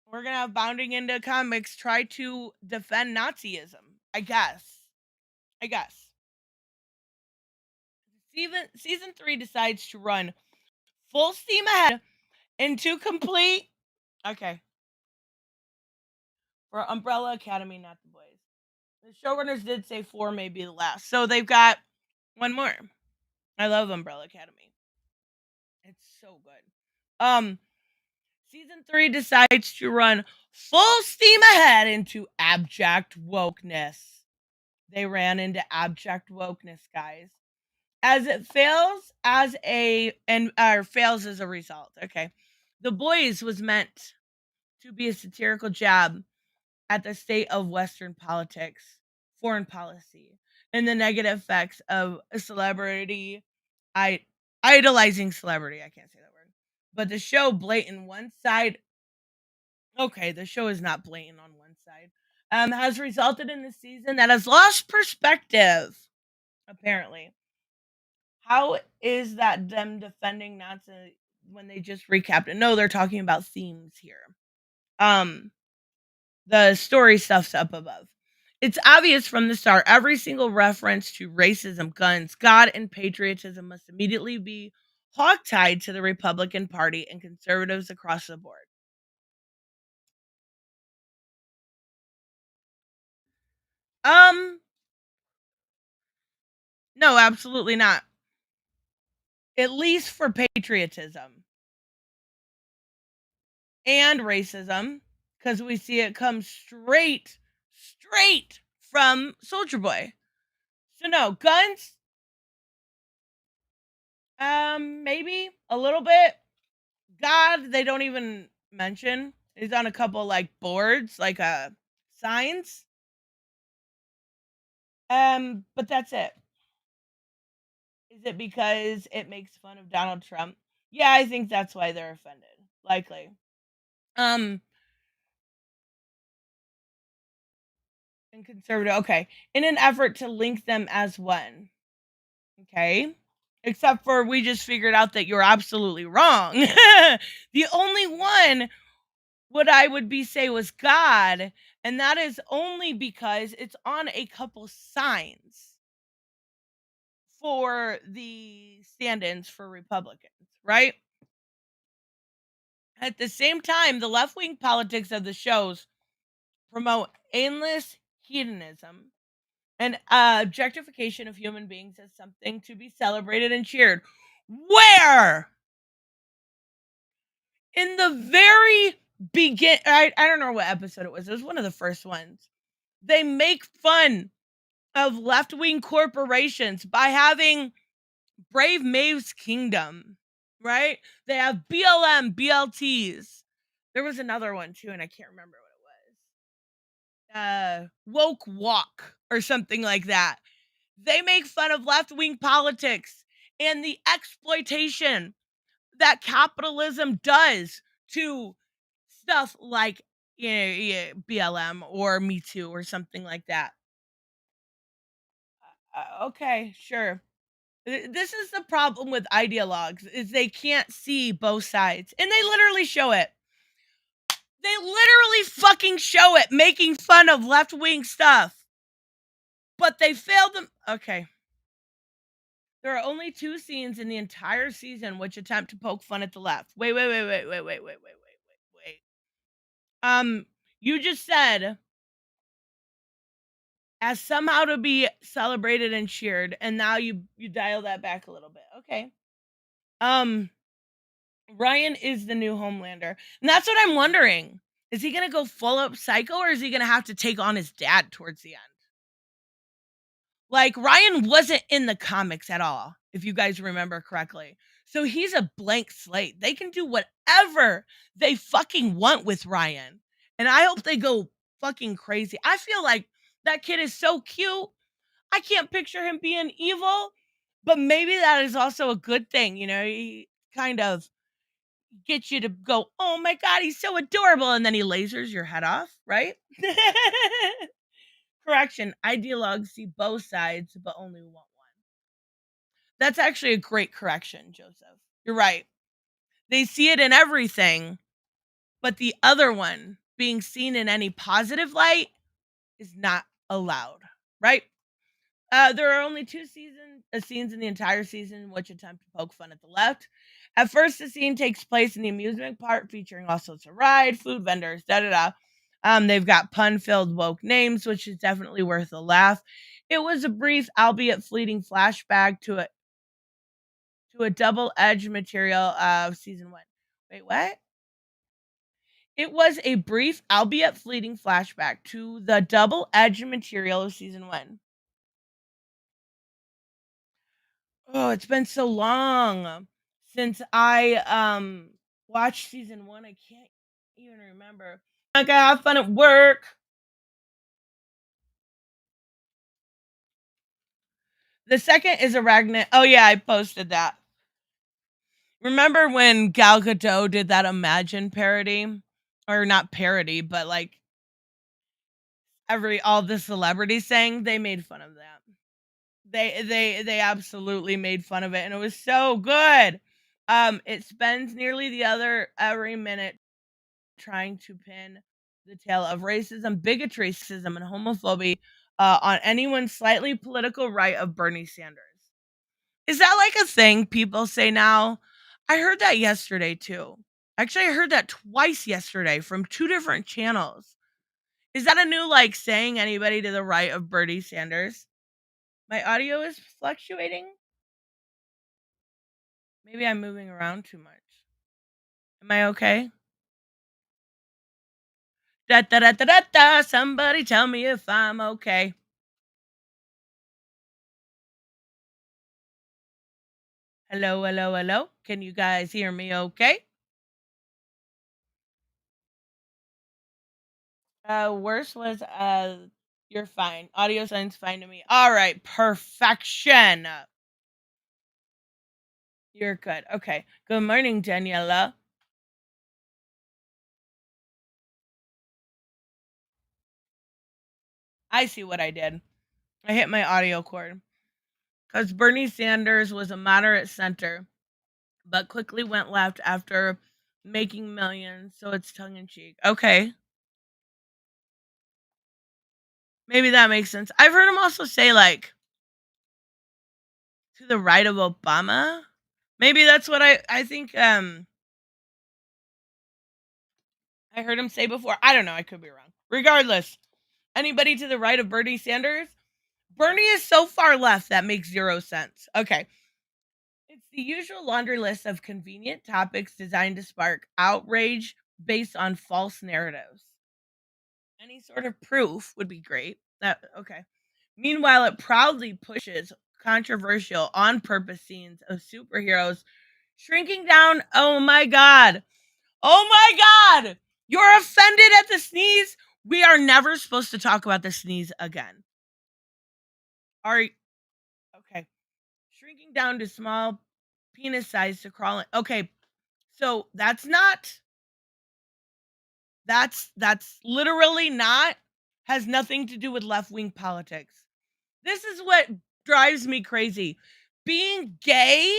S1: We're gonna have Bounding into Comics try to defend Nazism. I guess. Season 3 decides to run full steam ahead into complete. Okay. For Umbrella Academy, not the boys. The showrunners did say 4 may be the last. So they've got one more. I love Umbrella Academy. It's so good. Season 3 decides to run full steam ahead into abject wokeness. They ran into abject wokeness, guys. As it fails as fails as a result. Okay. The Boys was meant to be a satirical jab at the state of Western politics, foreign policy, and the negative effects of a celebrity idolizing celebrity. I can't say that word. But the show blatant one side. Okay, the show is not blatant on one side. Has resulted in a season that has lost perspective. Apparently, how is that them defending Nazi when they just recapped it? No, they're talking about themes here. The story stuff's up above. It's obvious from the start, every single reference to racism, guns, God, and patriotism must immediately be hogtied to the Republican Party and conservatives across the board. No, absolutely not. At least for patriotism and racism, because we see it come straight from Soldier Boy. So no, guns, maybe a little bit. God, they don't even mention. He's on a couple like boards, like signs. But that's it. Is it because it makes fun of Donald Trump? Yeah, I think that's why they're offended. Likely. And conservative. Okay. In an effort to link them as one. Okay. Except for we just figured out that you're absolutely wrong. The only one what I would say was God, and that is only because it's on a couple signs for the stand-ins for Republicans, right? At the same time, the left-wing politics of the shows promote aimless hedonism and objectification of human beings as something to be celebrated and cheered. Where? In the very I don't know what episode it was. It was one of the first ones. They make fun of left-wing corporations by having Brave Maeve's Kingdom, right? They have BLM, BLTs. There was another one too, and I can't remember what it was. Woke Walk or something like that. They make fun of left-wing politics and the exploitation that capitalism does to stuff like BLM or Me Too or something like that. Okay, sure. This is the problem with ideologues is they can't see both sides, and they literally show it. They literally fucking show it, making fun of left-wing stuff. But they failed them. Okay. There are only 2 scenes in the entire season which attempt to poke fun at the left. Wait. You just said as somehow to be celebrated and cheered, and now you dial that back a little bit. Okay. Ryan is the new Homelander. And that's what I'm wondering. Is he going to go full up psycho, or is he going to have to take on his dad towards the end? Like, Ryan wasn't in the comics at all, if you guys remember correctly. So he's a blank slate. They can do whatever they fucking want with Ryan. And I hope they go fucking crazy. I feel like that kid is so cute. I can't picture him being evil, but maybe that is also a good thing. You know, he kind of gets you to go, oh my God, he's so adorable. And then he lasers your head off, right? Correction, ideologues see both sides, but only want one. That's actually a great correction, Joseph. You're right. They see it in everything, but the other one being seen in any positive light is not allowed, right? There are only two scenes in the entire season in which attempt to poke fun at the left. At first, the scene takes place in the amusement park, featuring all sorts of ride, food vendors, da da da. They've got pun-filled woke names, which is definitely worth a laugh. It was a brief, albeit fleeting, flashback to a double-edged material of season 1. Wait, what? It was a brief, albeit fleeting, flashback to the double-edged material of season 1. Oh, it's been so long since I watched season 1. I can't even remember. Like, I have fun at work. The second is Arachnid. Oh yeah, I posted that. Remember when Gal Gadot did that Imagine parody? Or not parody, but like all the celebrities sang, they made fun of that. They absolutely made fun of it, and it was so good. It spends nearly the other every minute trying to pin the tale of racism, bigotry, sexism, and homophobia on anyone slightly political right of Bernie Sanders. Is that like a thing people say now? I heard that yesterday too. Actually, I heard that twice yesterday from two different channels. Is that a new like saying anybody to the right of Bernie Sanders? My audio is fluctuating. Maybe I'm moving around too much. Am I okay? Da da da da da da. Somebody tell me if I'm okay. Hello, hello, hello. Can you guys hear me okay? Worst was you're fine. Audio sounds fine to me. All right, perfection. You're good. Okay. Good morning, Daniela. I see what I did. I hit my audio cord. Because Bernie Sanders was a moderate center, but quickly went left after making millions, so it's tongue in cheek. Okay. Maybe that makes sense. I've heard him also say, like, to the right of Obama. Maybe that's what I think I heard him say before. I don't know. I could be wrong. Regardless, anybody to the right of Bernie Sanders? Bernie is so far left that makes zero sense. Okay. It's the usual laundry list of convenient topics designed to spark outrage based on false narratives. Any sort of proof would be great. Okay. Meanwhile, it proudly pushes controversial on purpose scenes of superheroes shrinking down. Oh my god. Oh my god. You're offended at the sneeze? We are never supposed to talk about the sneeze again. Are okay. Shrinking down to small penis size to crawl in. Okay. So that's literally not has nothing to do with left-wing politics. This is what drives me crazy. Being gay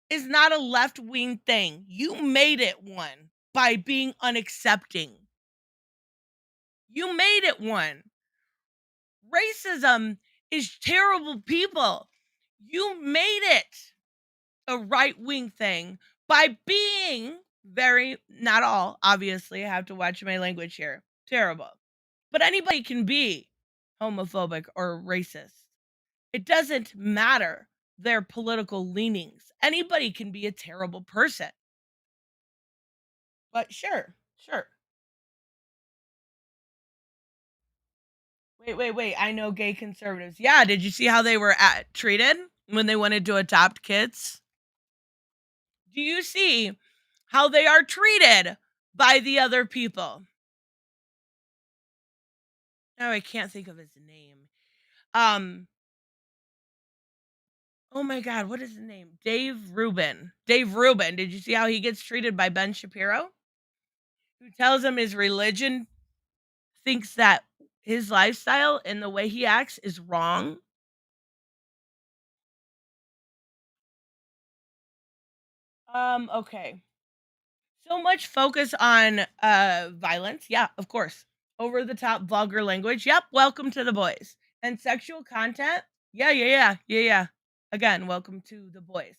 S1: is not a left-wing thing. You made it one by being unaccepting. You made it one. Racism is terrible people. You made it a right-wing thing by being very, not all, obviously, I have to watch my language here. Terrible. But anybody can be homophobic or racist. It doesn't matter their political leanings. Anybody can be a terrible person. But sure. Wait. I know gay conservatives. Yeah, did you see how they were treated when they wanted to adopt kids? Do you see how they are treated by the other people? Oh, I can't think of his name. Oh my god, what is his name? Dave Rubin. Did you see how he gets treated by Ben Shapiro? Who tells him his religion thinks that his lifestyle and the way he acts is wrong. Okay. So much focus on violence. Yeah, of course. Over the top vulgar language. Yep, welcome to the boys. And sexual content. Yeah. Again, welcome to The Boys.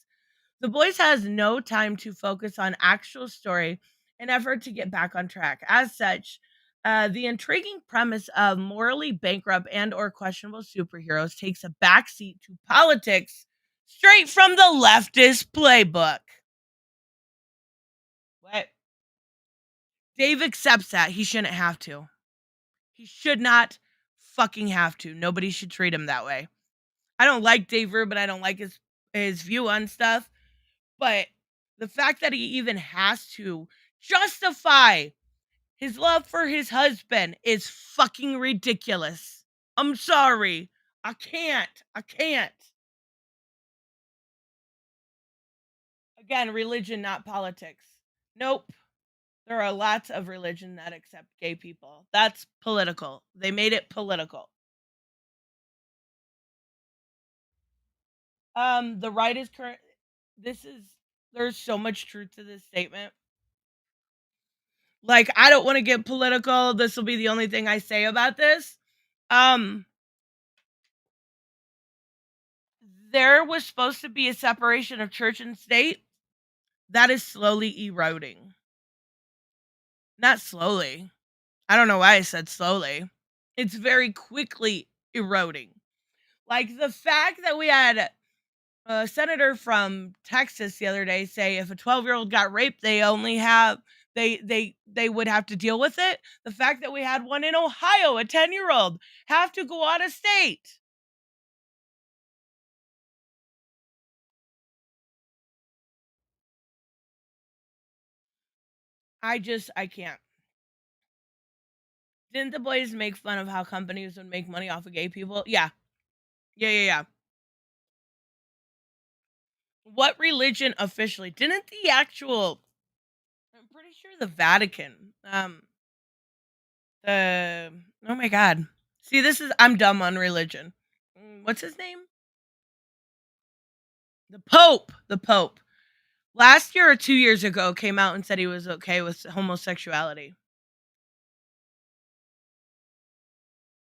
S1: The Boys has no time to focus on actual story and effort to get back on track. As such, the intriguing premise of morally bankrupt and or questionable superheroes takes a backseat to politics straight from the leftist playbook. What? Dave accepts that he shouldn't have to. He should not fucking have to. Nobody should treat him that way. I don't like Dave Rubin. I don't like his view on stuff. But the fact that he even has to justify his love for his husband is fucking ridiculous. I'm sorry. I can't. Again, religion, not politics. Nope. There are lots of religion that accept gay people. That's political. They made it political. The right is current. There's so much truth to this statement. Like, I don't want to get political. This will be the only thing I say about this. There was supposed to be a separation of church and state. That is slowly eroding. Not slowly. I don't know why I said slowly. It's very quickly eroding. Like the fact that we had a senator from Texas the other day say if a 12-year-old got raped, they only have they would have to deal with it. The fact that we had one in Ohio, a 10-year-old, have to go out of state. I can't. Didn't the boys make fun of how companies would make money off of gay people? Yeah. What religion officially? Didn't the actual I'm pretty sure the Vatican. The oh my god. See, I'm dumb on religion. What's his name? The Pope. The Pope. Last year or 2 years ago came out and said he was okay with homosexuality.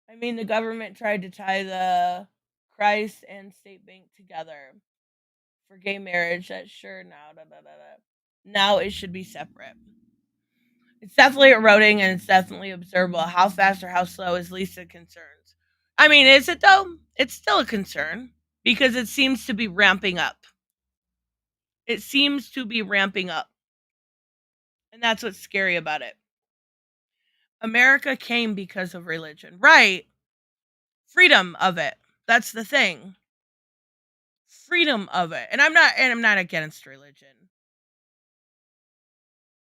S1: I mean, the government tried to tie the Christ and state bank together for gay marriage. That's sure now. Now it should be separate. It's definitely eroding and it's definitely observable. How fast or how slow is Lisa concerns? I mean, is it though? It's still a concern because it seems to be ramping up. It seems to be ramping up. And that's what's scary about it. America came because of religion. Right. Freedom of it. That's the thing. Freedom of it. And I'm not against religion.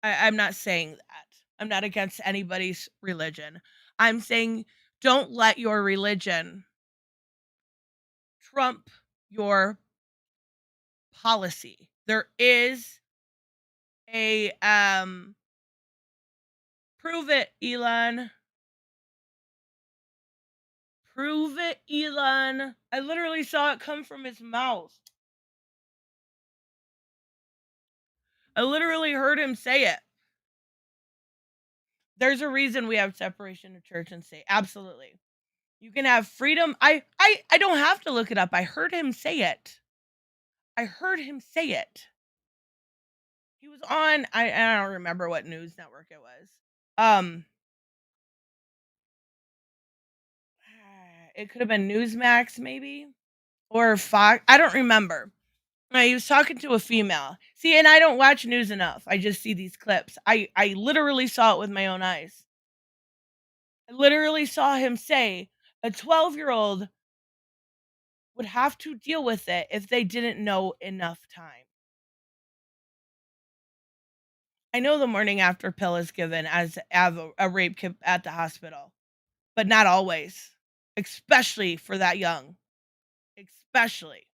S1: I'm not saying that. I'm not against anybody's religion. I'm saying don't let your religion trump your policy. There is a prove it, Elon. Prove it, Elon. I literally saw it come from his mouth. I literally heard him say it. There's a reason we have separation of church and state. Absolutely. You can have freedom. I don't have to look it up. I heard him say it. He was on I don't remember what news network it was. It could have been Newsmax maybe or Fox. I don't remember. He was talking to a female. See, and I don't watch news enough. I just see these clips. I literally saw it with my own eyes. I literally saw him say a 12-year-old would have to deal with it if they didn't know enough time. I know the morning after pill is given as a rape kit at the hospital, but not always, especially for that young. Especially.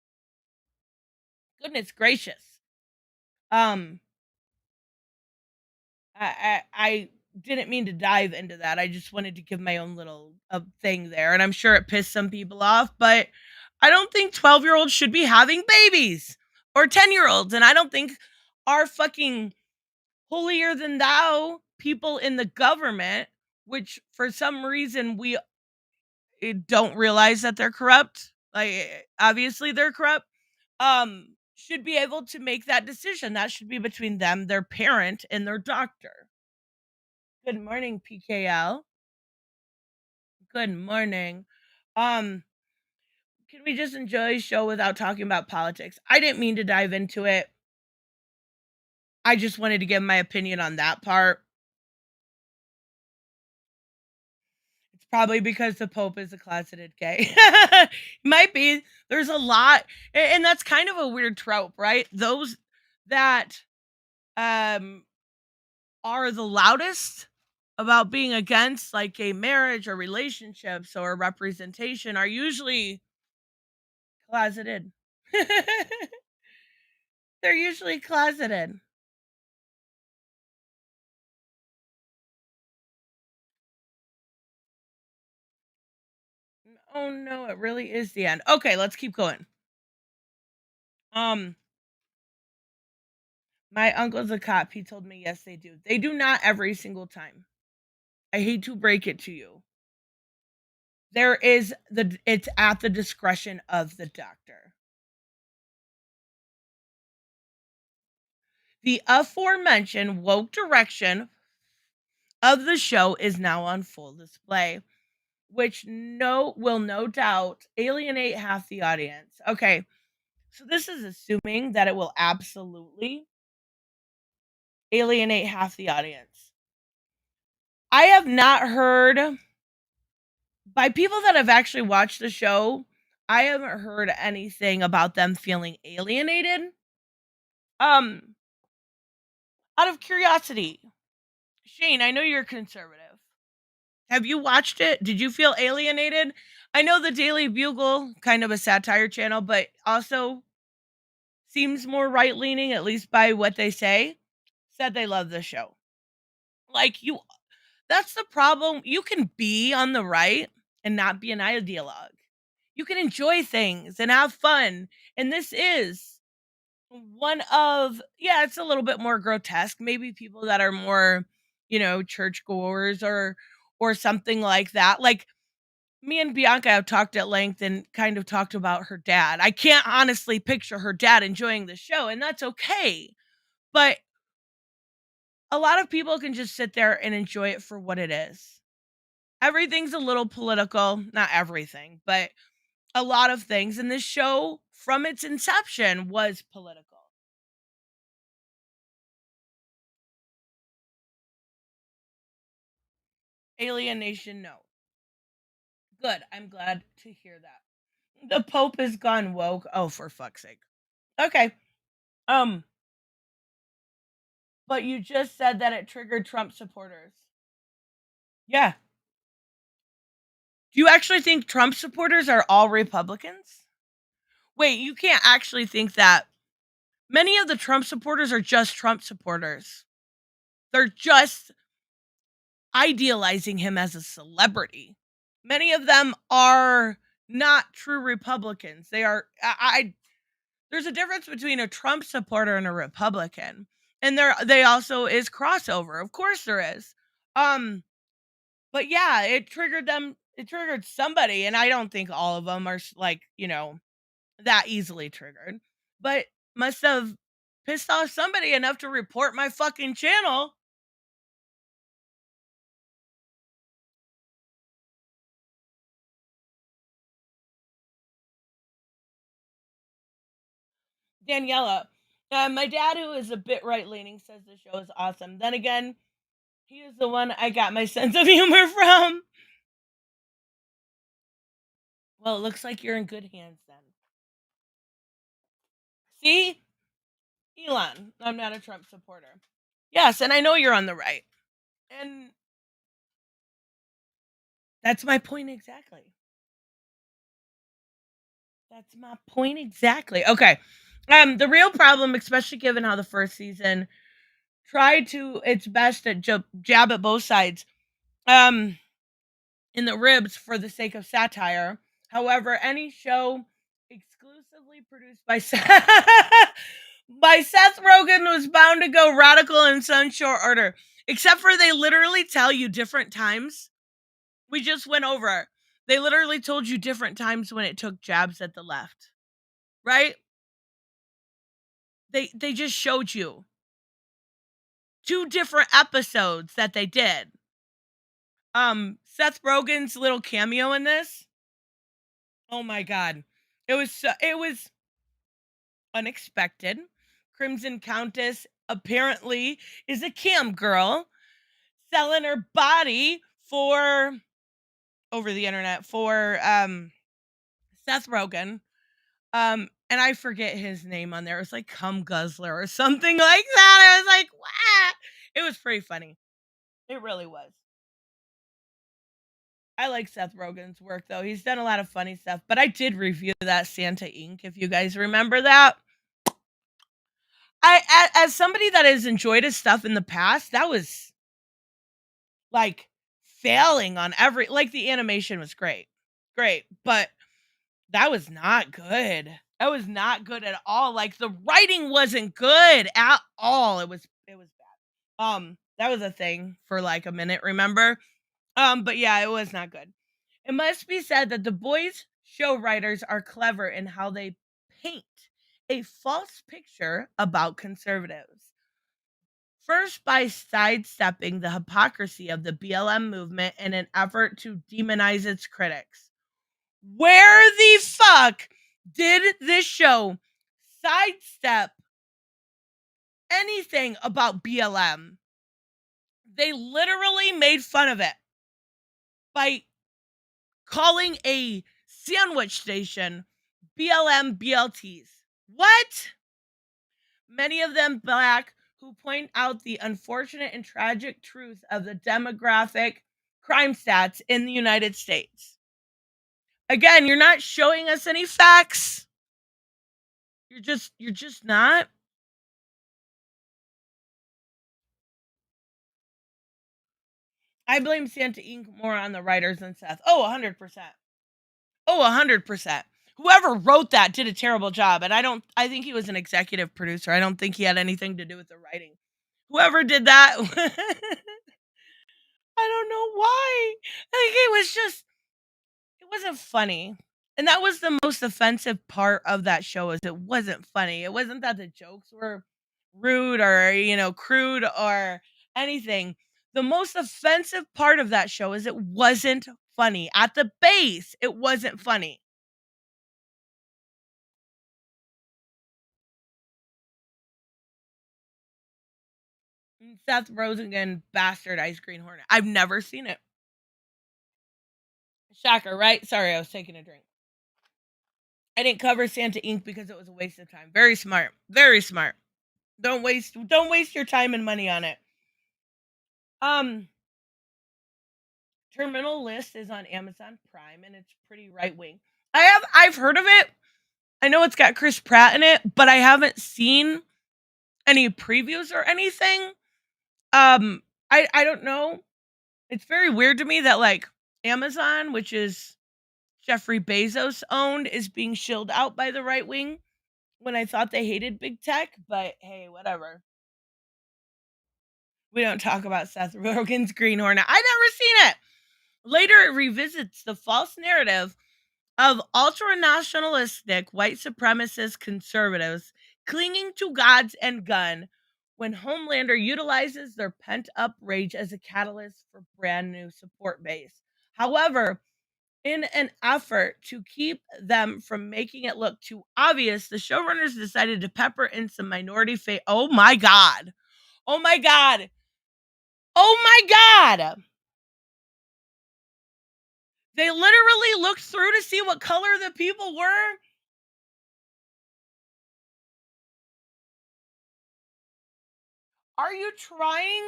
S1: Goodness gracious. I didn't mean to dive into that. I just wanted to give my own little thing there, and I'm sure it pissed some people off, but I don't think 12-year-olds should be having babies or 10-year-olds, and I don't think our fucking holier than thou people in the government, which for some reason we don't realize that they're corrupt. like obviously they're corrupt, should be able to make that decision. That should be between them, their parent, and their doctor. Good morning, PKL. Good morning. Um, can we just enjoy a show without talking about politics? I didn't mean to dive into it. I just wanted to give my opinion on that part. It's probably because the Pope is a closeted gay. Might be. There's a lot, and that's kind of a weird trope, right? Those that um are the loudest about being against like gay marriage or relationships or representation are usually closeted. They're usually closeted. Oh no, it really is the end. Okay, let's keep going. Um, my uncle's a cop. He told me yes, they do. They do not every single time. I hate to break it to you. It's at the discretion of the doctor. The aforementioned woke direction of the show is now on full display, which will no doubt alienate half the audience. Okay, so this is assuming that it will absolutely alienate half the audience. I have not heard by people that have actually watched the show, I haven't heard anything about them feeling alienated. Um, out of curiosity, Shane, I know you're conservative. Have you watched it? Did you feel alienated? I know the Daily Bugle, kind of a satire channel, but also seems more right leaning, at least by what they say, said they love the show. Like, that's the problem. You can be on the right and not be an ideologue. You can enjoy things and have fun. And this is one of, yeah, it's a little bit more grotesque. Maybe people that are more, churchgoers or something like that. Like, me and Bianca have talked at length and kind of talked about her dad. I can't honestly picture her dad enjoying the show, and that's okay. But a lot of people can just sit there and enjoy it for what it is. Everything's a little political, not everything, but a lot of things. And this show, from its inception, was political. Alienation, no. Good. I'm glad to hear that. The Pope has gone woke. Oh, for fuck's sake. Okay. But you just said that it triggered Trump supporters. Yeah. Do you actually think Trump supporters are all Republicans? Wait, you can't actually think that. Many of the Trump supporters are just Trump supporters. They're just idealizing him as a celebrity. Many of them are not true Republicans. They are there's a difference between a Trump supporter and a Republican. And they also is crossover. Of course there is. But yeah, it triggered them. It triggered somebody, and I don't think all of them are like, that easily triggered. But must have pissed off somebody enough to report my fucking channel. Daniela, my dad, who is a bit right leaning, says the show is awesome. Then again, he is the one I got my sense of humor from. Well, it looks like you're in good hands then. See? Elon, I'm not a Trump supporter. Yes, and I know you're on the right. And that's my point exactly. That's my point exactly. Okay. The real problem, especially given how the first season tried to its best at jab at both sides, in the ribs for the sake of satire. However, any show exclusively produced by by Seth Rogen was bound to go radical in some short order. Except for they literally tell you different times. We just went over. They literally told you different times when it took jabs at the left, right? They just showed you 2 different episodes that they did. Seth Rogen's little cameo in this. Oh my god. It was unexpected. Crimson Countess apparently is a cam girl selling her body for over the internet for Seth Rogen. And I forget his name on there. It was like Cum Guzzler or something like that. I was like, what? It was pretty funny. It really was. I like Seth Rogen's work though. He's done a lot of funny stuff. But I did review that Santa Inc. If you guys remember that. As somebody that has enjoyed his stuff in the past, that was like failing on every like the animation was great. Great. But that was not good. That was not good at all. Like the writing wasn't good at all. It was bad. That was a thing for like a minute, remember? But yeah, it was not good. It must be said that the boys' show writers are clever in how they paint a false picture about conservatives. First, by sidestepping the hypocrisy of the BLM movement in an effort to demonize its critics. Where the fuck did this show sidestep anything about BLM? They literally made fun of it by calling a sandwich station BLM BLTs. What? Many of them black, who point out the unfortunate and tragic truth of the demographic crime stats in the United States. Again, you're not showing us any facts. You're just not. I blame Santa Inc. more on the writers than Seth. Oh, 100%. Oh, 100%. Whoever wrote that did a terrible job, and I think he was an executive producer. I don't think he had anything to do with the writing. Whoever did that, I don't know why. Like it wasn't funny. And that was the most offensive part of that show is it wasn't funny. It wasn't that the jokes were rude or, crude or anything. The most offensive part of that show is it wasn't funny. At the base, it wasn't funny. Seth Rogen bastardized Green Hornet. I've never seen it. Shocker, right? Sorry, I was taking a drink. I didn't cover Santa Inc. because it was a waste of time. Very smart. Very smart. Don't waste your time and money on it. Terminal List is on Amazon Prime and it's pretty right wing. I've heard of it. I know it's got Chris Pratt in it, but I haven't seen any previews or anything. I don't know. It's very weird to me that like Amazon, which is Jeffrey Bezos owned, is being shilled out by the right wing when I thought they hated big tech, but hey, whatever. We don't talk about Seth Rogen's Green Hornet. I never seen it. Later, it revisits the false narrative of ultra-nationalistic white supremacist conservatives clinging to gods and gun when Homelander utilizes their pent-up rage as a catalyst for brand new support base. However, in an effort to keep them from making it look too obvious, the showrunners decided to pepper in some minority face. Oh my god. Oh my god. Oh my god. They literally looked through to see what color the people were. Are you trying?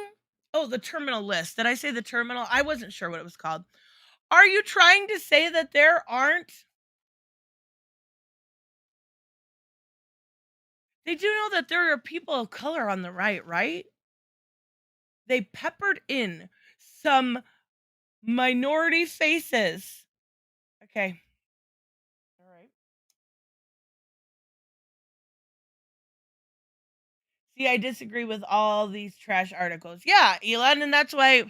S1: Oh, the terminal list. Did I say the terminal? I wasn't sure what it was called. Are you trying to say that there aren't? They do know that there are people of color on the right? They peppered in some minority faces. Okay. All right. See, I disagree with all these trash articles. Yeah, Elon, and that's why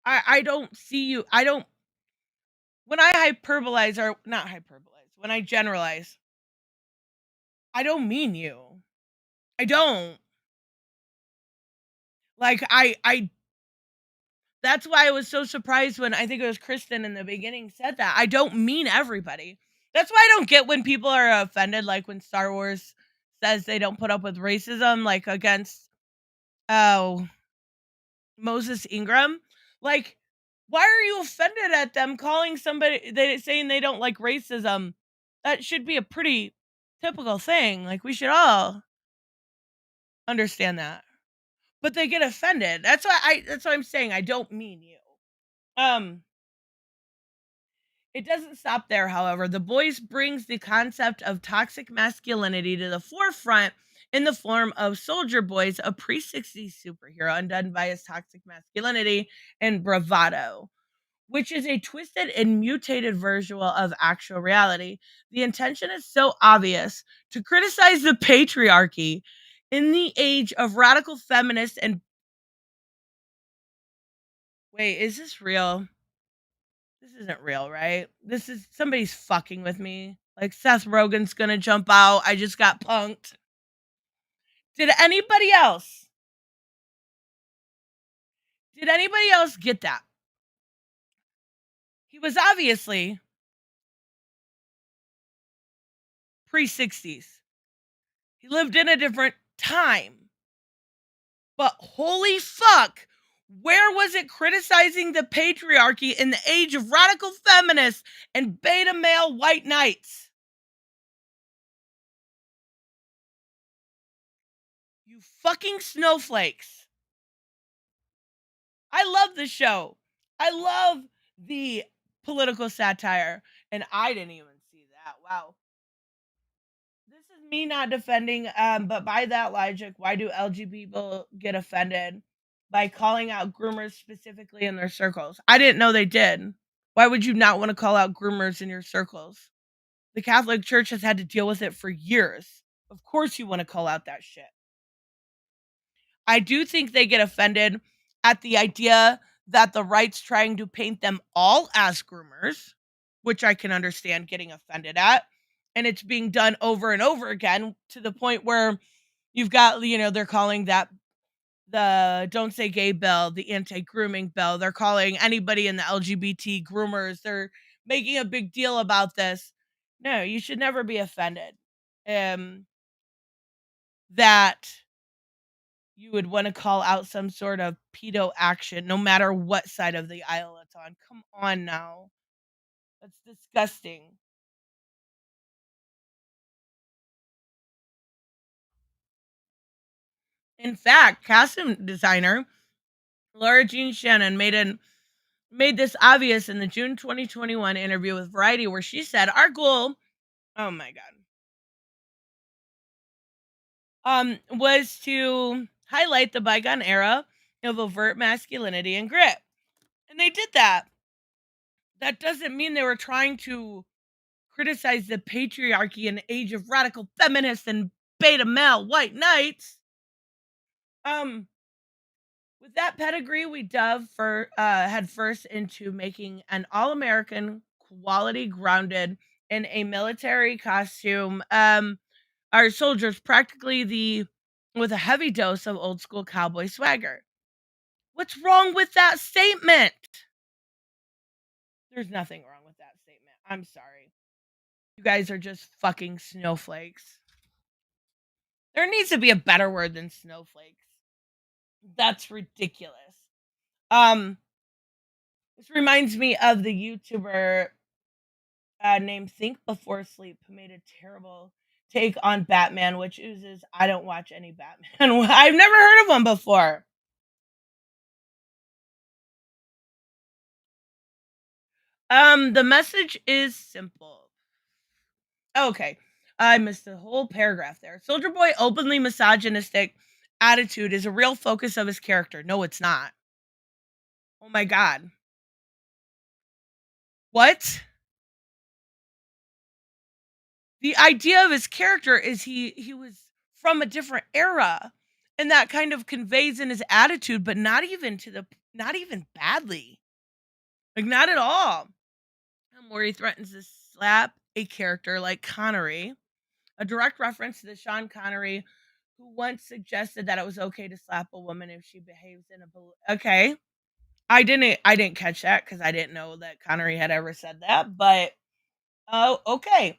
S1: I don't see you. I don't when I hyperbolize or not hyperbolize, when I generalize, I don't mean you. I don't. Like I that's why I was so surprised when I think it was Kristen in the beginning said that. I don't mean everybody. That's why I don't get when people are offended, like when Star Wars says they don't put up with racism, like against oh Moses Ingram. Like, why are you offended at them calling somebody they saying they don't like racism? That should be a pretty typical thing. Like we should all understand that. But they get offended. That's why I'm saying I don't mean you. Um It doesn't stop there, however. The Boys brings the concept of toxic masculinity to the forefront in the form of Soldier Boy, a pre-60s superhero undone by his toxic masculinity and bravado, which is a twisted and mutated version of actual reality. The intention is so obvious to criticize the patriarchy in the age of radical feminists and wait, is this real? This isn't real, right? This is somebody's fucking with me. Like Seth Rogen's gonna jump out. I just got punked. Did anybody else? Did anybody else get that? He was obviously pre 60s. He lived in a different time. But holy fuck, where was it criticizing the patriarchy in the age of radical feminists and beta male white knights? You fucking snowflakes. I love the show. I love the political satire. And I didn't even see that. Wow. This is me not defending, but by that logic, why do LGBT people get offended by calling out groomers specifically in their circles? I didn't know they did. Why would you not want to call out groomers in your circles? The Catholic Church has had to deal with it for years. Of course, you want to call out that shit. I do think they get offended at the idea that the right's trying to paint them all as groomers, which I can understand getting offended at. And it's being done over and over again to the point where you've got, they're calling that the Don't Say Gay bill, the anti-grooming bill. They're calling anybody in the LGBT groomers. They're making a big deal about this. No, you should never be offended. That you would want to call out some sort of pedo action, no matter what side of the aisle it's on. Come on now. That's disgusting. In fact, costume designer Laura Jean Shannon made this obvious in the June 2021 interview with Variety, where she said, "Our goal, oh my god, was to highlight the bygone era of overt masculinity and grit," and they did that. That doesn't mean they were trying to criticize the patriarchy in the age of radical feminists and beta male white knights. With that pedigree, we dove head first into making an all-American, quality grounded in a military costume. Our soldiers practically with a heavy dose of old school cowboy swagger. What's wrong with that statement? There's nothing wrong with that statement. I'm sorry. You guys are just fucking snowflakes. There needs to be a better word than snowflakes. That's ridiculous. This reminds me of the YouTuber named Think Before Sleep, who made a terrible take on Batman, which oozes I don't watch any Batman. I've never heard of one before. The message is simple. Okay. I missed a whole paragraph there. Soldier Boy openly misogynistic attitude is a real focus of his character. No, it's not. Oh my god. What? The idea of his character is he was from a different era. And that kind of conveys in his attitude, but not even badly. Like, not at all. Where he threatens to slap a character like Connery, a direct reference to the Sean Connery who once suggested that it was okay to slap a woman if she behaves in a okay. I didn't catch that because I didn't know that Connery had ever said that, but oh, okay.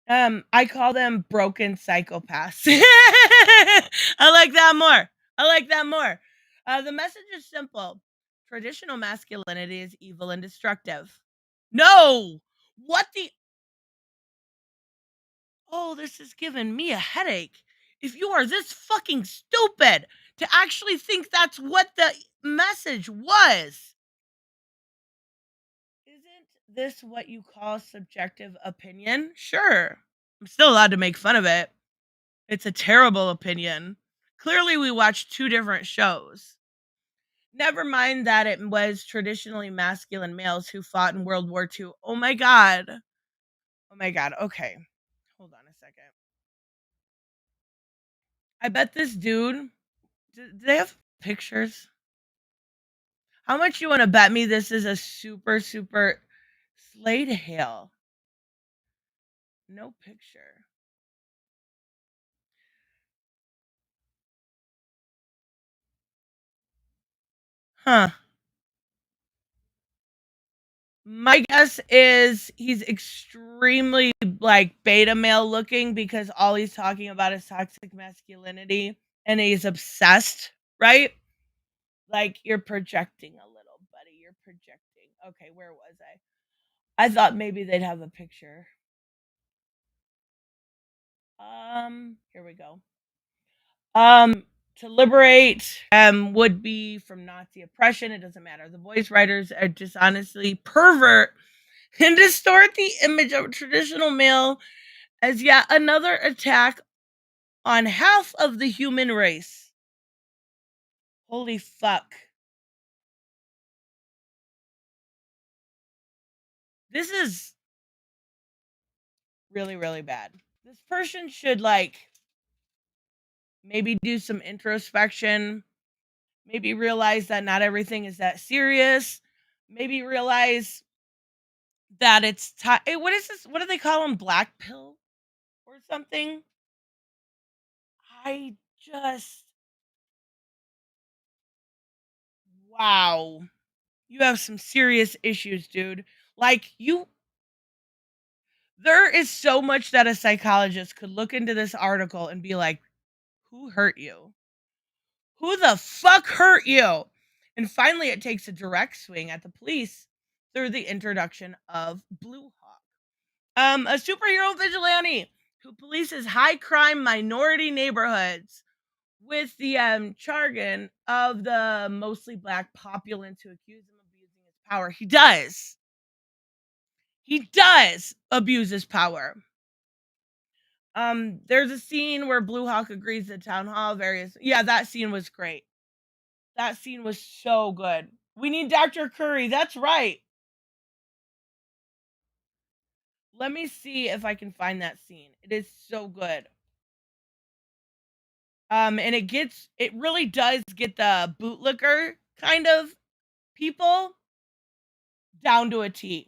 S1: I call them broken psychopaths. I like that more. I like that more. The message is simple. Traditional masculinity is evil and destructive. No! What the? Oh, this is giving me a headache. If you are this fucking stupid to actually think that's what the message was. Isn't this what you call subjective opinion? Sure. I'm still allowed to make fun of it. It's a terrible opinion. Clearly, we watched two different shows. Never mind that it was traditionally masculine males who fought in World War II. Oh my God. Oh my God. Okay. Hold on a second. I bet this dude. Do they have pictures? How much you want to bet me this is a super, super Slade Hale? No picture. Huh. My guess is he's extremely like beta male looking because all he's talking about is toxic masculinity and he's obsessed, right? Like you're projecting a little, buddy. You're projecting. Okay, where was I? I thought maybe they'd have a picture. Here we go. To liberate would be from Nazi oppression. It doesn't matter. The voice writers are dishonestly pervert and distort the image of a traditional male as yet another attack on half of the human race. Holy fuck. This is really, really bad. This person should like maybe do some introspection, maybe realize that not everything is that serious, maybe realize that it's time. What is this? What do they call them? Black pill or something? I just wow. You have some serious issues, dude. Like there is so much that a psychologist could look into this article and be like, who hurt you? Who the fuck hurt you? And finally, it takes a direct swing at the police through the introduction of Blue Hawk, a superhero vigilante who polices high crime minority neighborhoods with the jargon of the mostly black populace who accuse him of abusing his power. He does. He does abuse his power. There's a scene where Blue Hawk agrees to town hall. That scene was great. That scene was so good. We need Dr. Curry. That's right. Let me see if I can find that scene. It is so good. And it really does get the bootlicker kind of people down to a T.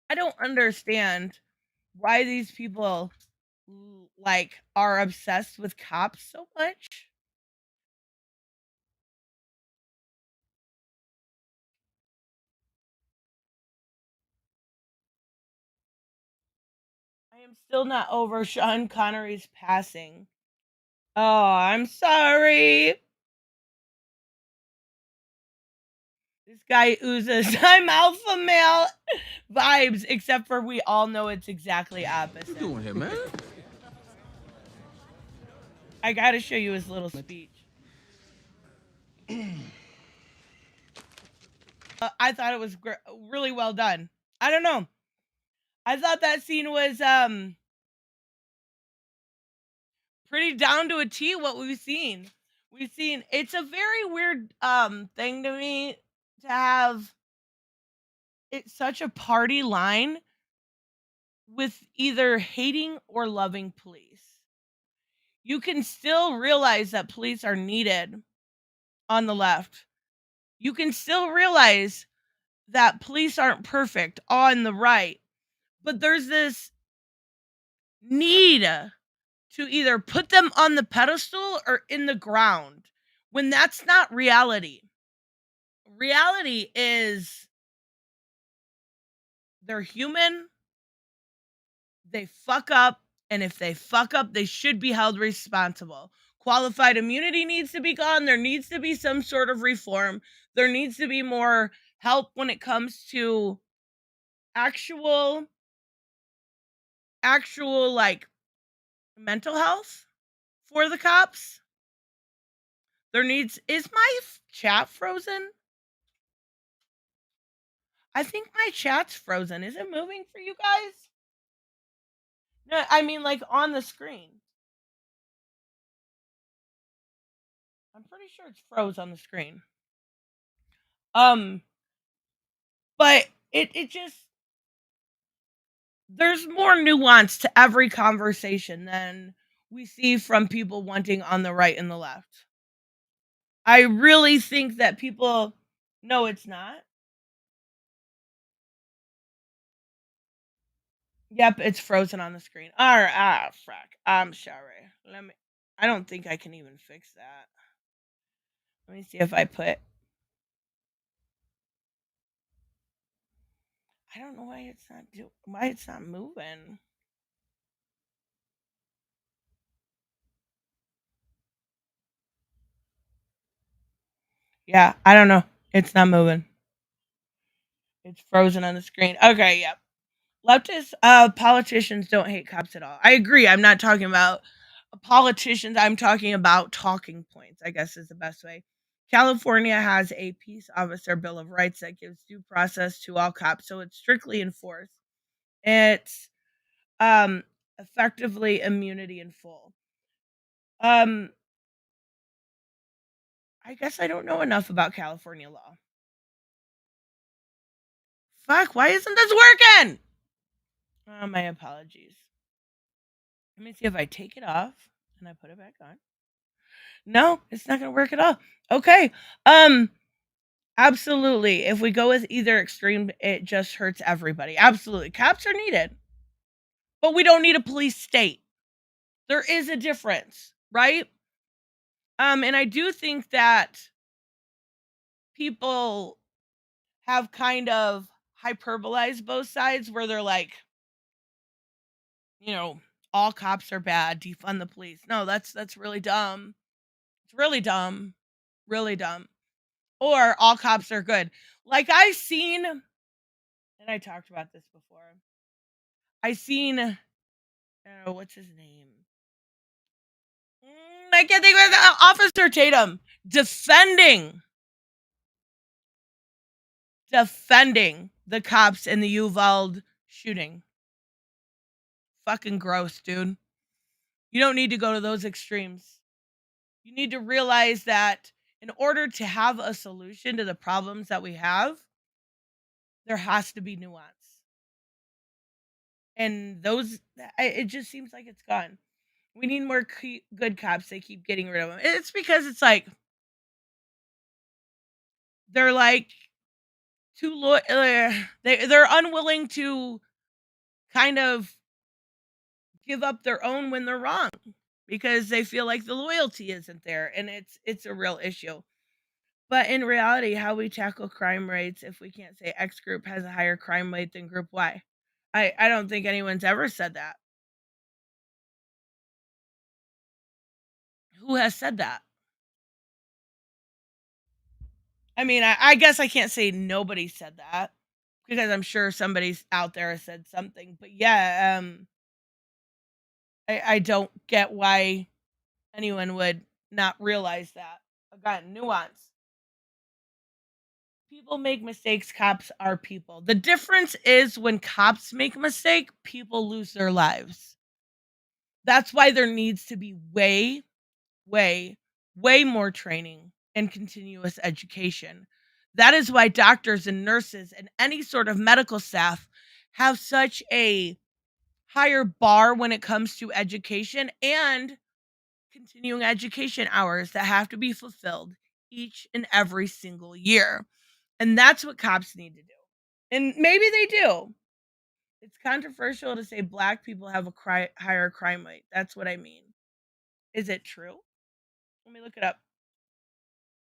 S1: I don't understand why these people like are obsessed with cops so much. I am still not over Sean Connery's passing. Oh, I'm sorry. This guy oozes I'm alpha male vibes, except for we all know it's exactly opposite.
S4: What you doing here, man?
S1: I gotta show you his little speech. I thought it was really well done. I don't know. I thought that scene was pretty down to a T what we've seen. It's a very weird thing to me to have it's such a party line with either hating or loving police. You can still realize that police are needed on the left. You can still realize that police aren't perfect on the right. But there's this need to either put them on the pedestal or in the ground when that's not reality. Reality is they're human, they fuck up, and if they fuck up, they should be held responsible. Qualified immunity needs to be gone. There needs to be some sort of reform. There needs to be more help when it comes to actual like mental health for the cops. There needs is my chat frozen? I think my chat's frozen. Is it moving for you guys? No, I mean like on the screen. I'm pretty sure it's froze on the screen. But it just there's more nuance to every conversation than we see from people wanting on the right and the left. I really think that people no, it's not. Yep, it's frozen on the screen. Frack. I'm sorry. I don't think I can even fix that. Let me see if I put I don't know why it's not moving. Yeah, I don't know. It's not moving. It's frozen on the screen. Okay, yep. Leftist politicians don't hate cops at all. I agree. I'm not talking about politicians. I'm talking about talking points, I guess is the best way. California has a peace officer bill of rights that gives due process to all cops, so it's strictly enforced. It's effectively immunity in full. I guess I don't know enough about California law. Fuck, why isn't this working? My apologies. Let me see if I take it off and I put it back on. No, it's not going to work at all. Okay. Absolutely. If we go with either extreme, it just hurts everybody. Absolutely. Cops are needed. But we don't need a police state. There is a difference, right? And I do think that people have kind of hyperbolized both sides where they're like, you know, all cops are bad, defund the police. No, that's really dumb. It's really dumb. Really dumb. Or all cops are good. Like I seen, and I talked about this before. I seen, what's his name? I can't think of it. Officer Tatum defending the cops in the Uvalde shooting. Fucking gross, dude. You don't need to go to those extremes. You need to realize that in order to have a solution to the problems that we have, there has to be nuance. And it just seems like it's gone. We need more good cops. They keep getting rid of them. It's because it's like they're like too they're unwilling to kind of give up their own when they're wrong because they feel like the loyalty isn't there, and it's a real issue. But in reality, how we tackle crime rates, if we can't say X group has a higher crime rate than group Y, I don't think anyone's ever said that. Who has said that? I mean, I guess I can't say nobody said that because I'm sure somebody out there has said something. But yeah, I don't get why anyone would not realize that. Again, nuance. People make mistakes, cops are people. The difference is when cops make a mistake, people lose their lives. That's why there needs to be way more training and continuous education. That is why doctors and nurses and any sort of medical staff have such a higher bar when it comes to education and continuing education hours that have to be fulfilled each and every single year. And that's what cops need to do. And maybe they do. It's controversial to say black people have a higher crime rate. That's what I mean. Is it true? Let me look it up.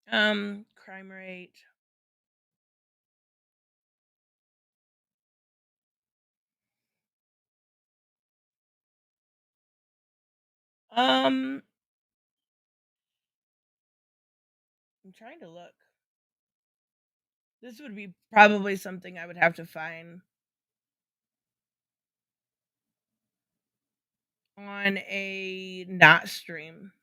S1: Crime rate. Um, I'm trying to look. This would be probably something I would have to find on a not stream.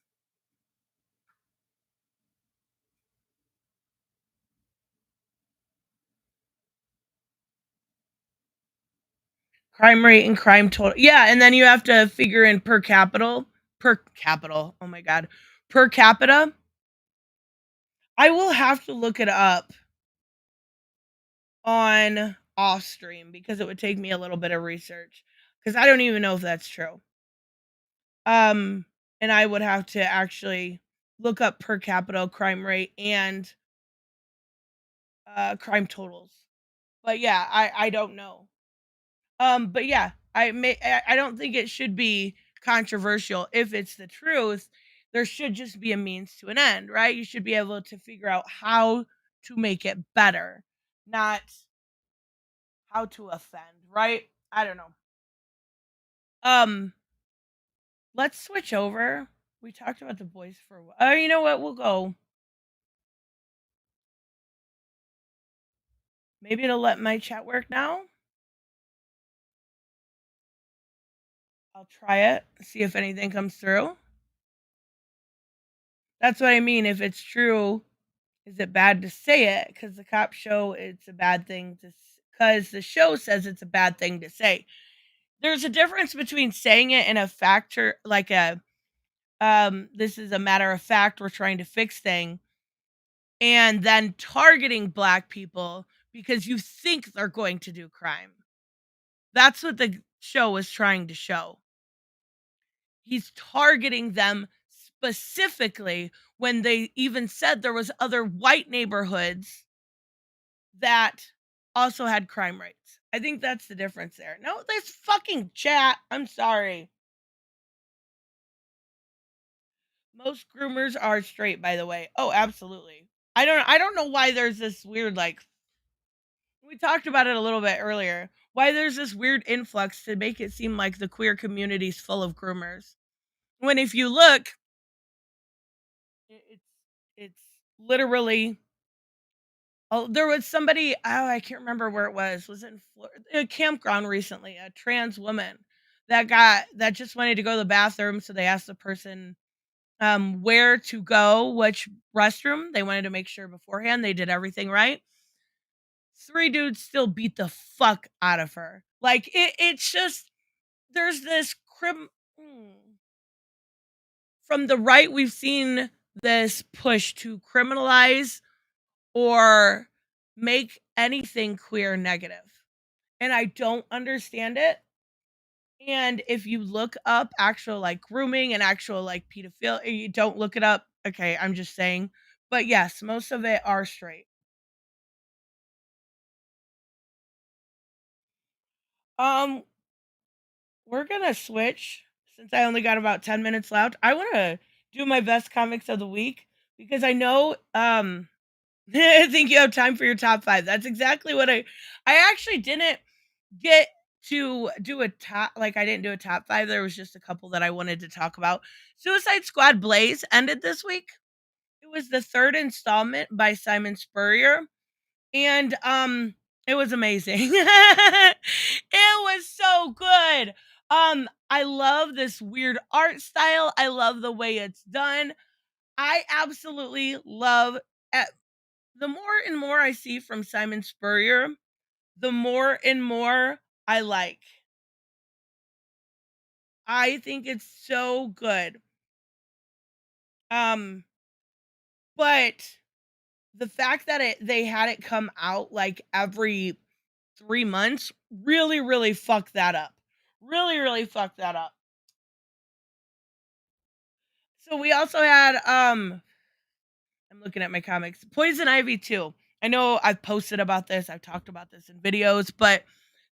S1: Crime rate and crime total. Yeah, and then you have to figure in per capita. Per capita. Oh my god. Per capita. I will have to look it up on off stream because it would take me a little bit of research because I don't even know if that's true. Um, and I would have to actually look up per capita crime rate and crime totals. But yeah, I don't know. But yeah, I don't think it should be controversial if it's the truth. There should just be a means to an end, right? You should be able to figure out how to make it better, not how to offend, right? I don't know. Um, let's switch over. We talked about the boys for a while. You know what? We'll go. Maybe it'll let my chat work now. I'll try it, see if anything comes through. That's what I mean. If it's true, is it bad to say it? Because the cops show it's a bad thing to, because the show says it's a bad thing to say. There's a difference between saying it in a factor, like a, this is a matter of fact, we're trying to fix thing, and then targeting black people because you think they're going to do crime. That's what the show was trying to show. He's targeting them specifically when they even said there was other white neighborhoods that also had crime rates. I think that's the difference there. No, this fucking chat. I'm sorry. Most groomers are straight, by the way. Oh, absolutely. I don't know why there's this weird, like, we talked about it a little bit earlier. Why there's this weird influx to make it seem like the queer community's full of groomers. When if you look, it's it's literally, oh, there was somebody, oh, I can't remember where it was. Was it in a campground recently, a trans woman that just wanted to go to the bathroom, so they asked the person where to go, which restroom. They wanted to make sure beforehand they did everything right. 3 dudes still beat the fuck out of her. Like it's just, there's this from the right, we've seen this push to criminalize or make anything queer negative. And I don't understand it. And if you look up actual like grooming and actual like pedophilia, you don't look it up. Okay, I'm just saying. But yes, most of it are straight. Um, we're gonna switch since I only got about 10 minutes left. I wanna do my best comics of the week because I know I think you have time for your top 5. That's exactly what I actually didn't get to do a top, like, I didn't do a top 5. There was just a couple that I wanted to talk about. Suicide Squad Blaze ended this week. It was the 3rd installment by Simon Spurrier, and it was amazing. It was so good. I love this weird art style. I love the way it's done. I absolutely love it. The more and more I see from Simon Spurrier, the more and more I like. I think it's so good. Um, but the fact that they had it come out like every 3 months really, really fucked that up. Really, really fucked that up. So we also had I'm looking at my comics. Poison Ivy too. I know I've posted about this, I've talked about this in videos, but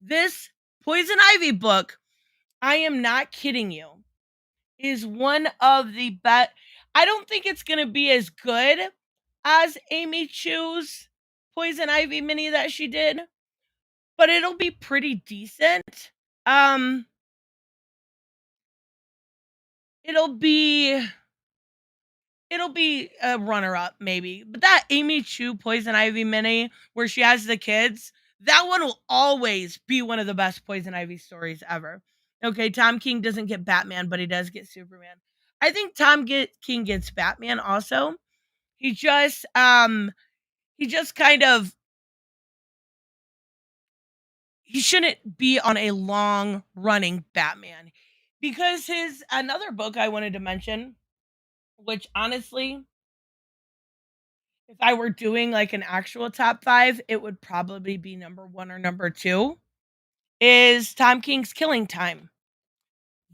S1: this Poison Ivy book, I am not kidding you, is one of the best. I don't think it's going to be as good as Amy Chu's Poison Ivy mini that she did, but it'll be pretty decent. Um it'll be it'll be a runner up maybe. But that Amy Chu Poison Ivy mini where she has the kids, that one will always be one of the best Poison Ivy stories ever. Okay, Tom King doesn't get Batman, but he does get Superman. I think King gets Batman also. He just kind of he shouldn't be on a long running Batman because his another book I wanted to mention, which honestly, if I were doing like an actual top 5, it would probably be number 1 or number 2, is Tom King's Killing Time.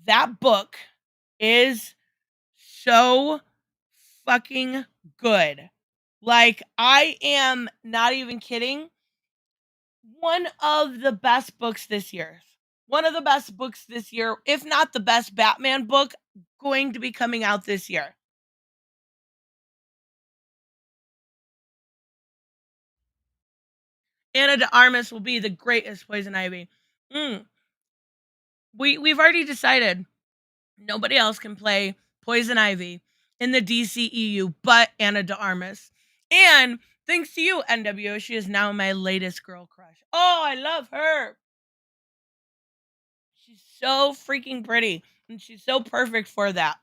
S1: That book is so fucking good. Like, I am not even kidding. One of the best books this year. One of the best books this year, if not the best Batman book going to be coming out this year. Anna de Armas will be the greatest Poison Ivy. We've already decided nobody else can play Poison Ivy in the DCEU but Anna de Armas. And thanks to you, NWO, she is now my latest girl crush. Oh, I love her. She's so freaking pretty, and she's so perfect for that.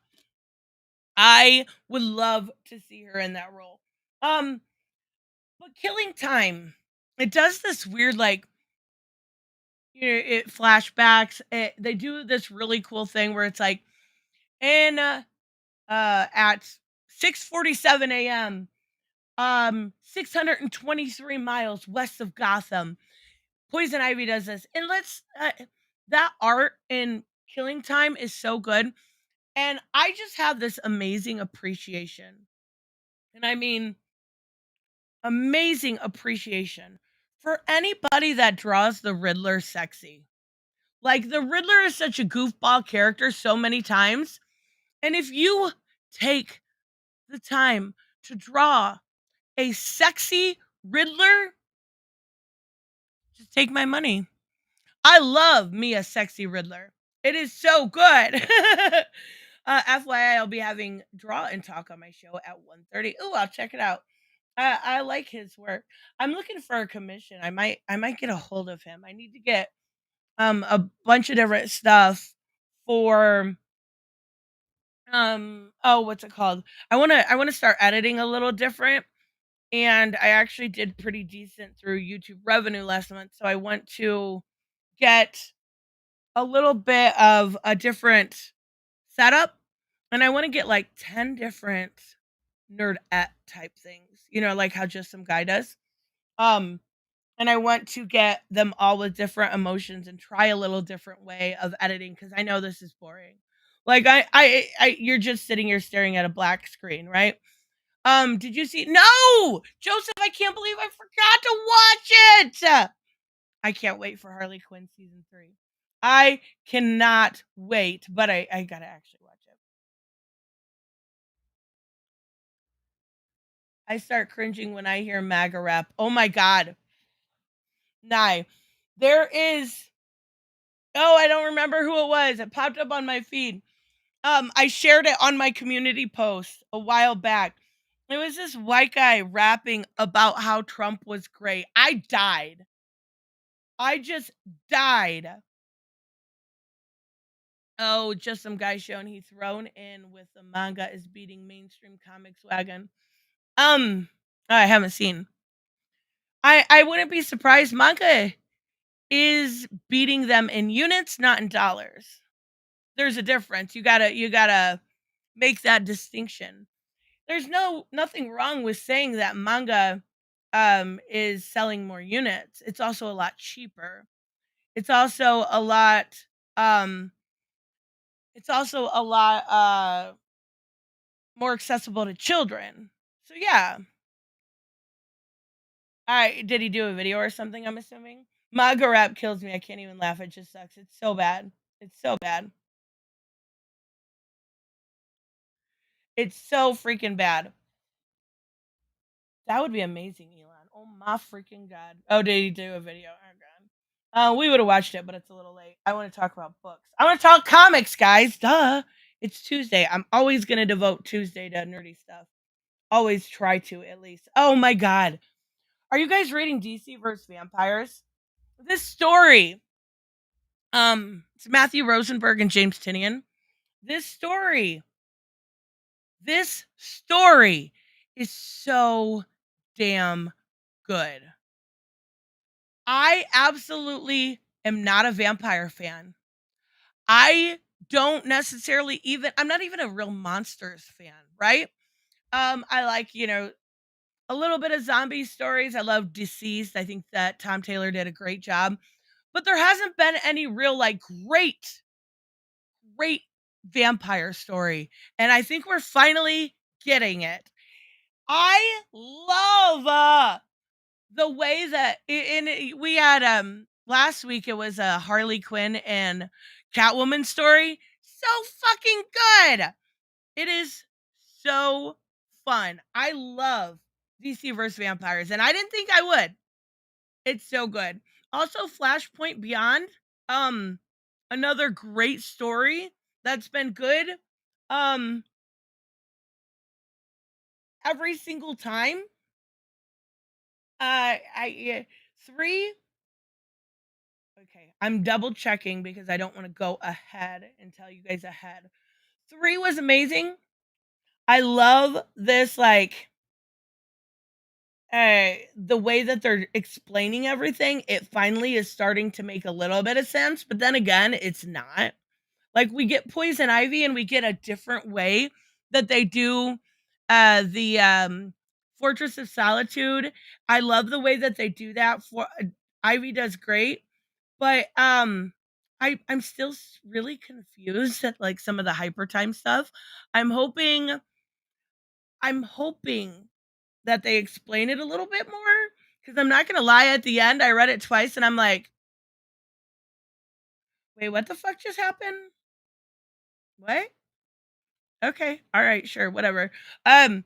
S1: I would love to see her in that role. But Killing Time, it does this weird like it flashbacks. They do this really cool thing where it's like, and at 6:47 a.m. 623 miles west of Gotham, Poison Ivy does this, and that art in Killing Time is so good, and I just have this amazing appreciation, and I mean amazing appreciation for anybody that draws the Riddler sexy. Like, the Riddler is such a goofball character so many times, and if you take the time to draw a sexy Riddler, just take my money. I love me a sexy Riddler. It is so good. FYI, I'll be having Draw and Talk on my show at 1:30. Ooh, I'll check it out. I like his work. I'm looking for a commission. I might get a hold of him. I need to get a bunch of different stuff for what's it called? I want to start editing a little different, and I actually did pretty decent through YouTube revenue last month, so I want to get a little bit of a different setup, and I want to get like 10 different nerdette type things, like how just some guy does. Um, and I want to get them all with different emotions and try a little different way of editing because I know this is boring. Like you're just sitting here staring at a black screen, right? Did you see? No, Joseph, I can't believe I forgot to watch it. I can't wait for Harley Quinn season 3. I cannot wait, but I gotta actually watch it. I start cringing when I hear MAGA rap. Oh my god. Nah. There is I don't remember who it was. It popped up on my feed. I shared it on my community post a while back. It was this white guy rapping about how Trump was great. I died. I just died. Oh, just some guy showing he's thrown in with the manga is beating mainstream comics wagon. I haven't seen. I wouldn't be surprised. Manga is beating them in units, not in dollars. There's a difference. You gotta make that distinction. there's nothing wrong with saying that manga is selling more units. It's also a lot cheaper. It's also a lot um more accessible to children. So yeah. Alright, did he do a video or something, I'm assuming? Manga rap kills me. I can't even laugh. It just sucks. It's so bad. It's so bad. It's so freaking bad. That would be amazing, Elon. Oh my freaking god. Oh, did he do a video? Oh god. We would have watched it, but it's a little late. I want to talk about books. I want to talk comics, guys. Duh. It's Tuesday. I'm always gonna devote Tuesday to nerdy stuff. Always try to, at least. Oh my god. Are you guys reading DC vs. Vampires? This story. It's Matthew Rosenberg and James Tinian. This story is so damn good. I absolutely am not a vampire fan. I don't necessarily I'm not even a real monsters fan, right? I like, a little bit of zombie stories. I love Deceased. I think that Tom Taylor did a great job. But there hasn't been any real like great vampire story. And I think we're finally getting it. I love the way that we had last week it was a Harley Quinn and Catwoman story. So fucking good. It is so fun. I love DC vs. Vampires, and I didn't think I would. It's so good. Also, Flashpoint Beyond, another great story that's been good. Every single time. I 3. Okay, I'm double checking because I don't want to go ahead and tell you guys ahead. 3 was amazing. I love this the way that they're explaining everything. It finally is starting to make a little bit of sense, but then again, it's not. Like we get Poison Ivy and we get a different way that they do the Fortress of Solitude. I love the way that they do that. For Ivy does great, but I'm still really confused at like some of the hyper time stuff. I'm hoping that they explain it a little bit more, because I'm not gonna lie, at the end I read it twice and I'm like, wait, what the fuck just happened? What? Okay. All right. Sure. Whatever. As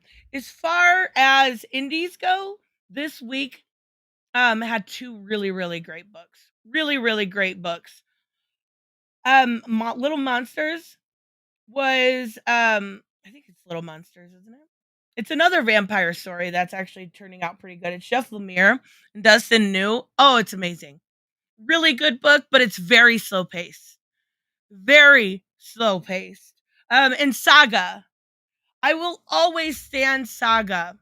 S1: far as indies go, this week had 2 really, really great books. Really, really great books. Little Monsters was I think it's Little Monsters, isn't it? It's another vampire story that's actually turning out pretty good. It's Jeff Lemire and Dustin New. Oh, it's amazing. Really good book, but it's very slow paced. Very slow paced. And Saga. I will always stand Saga.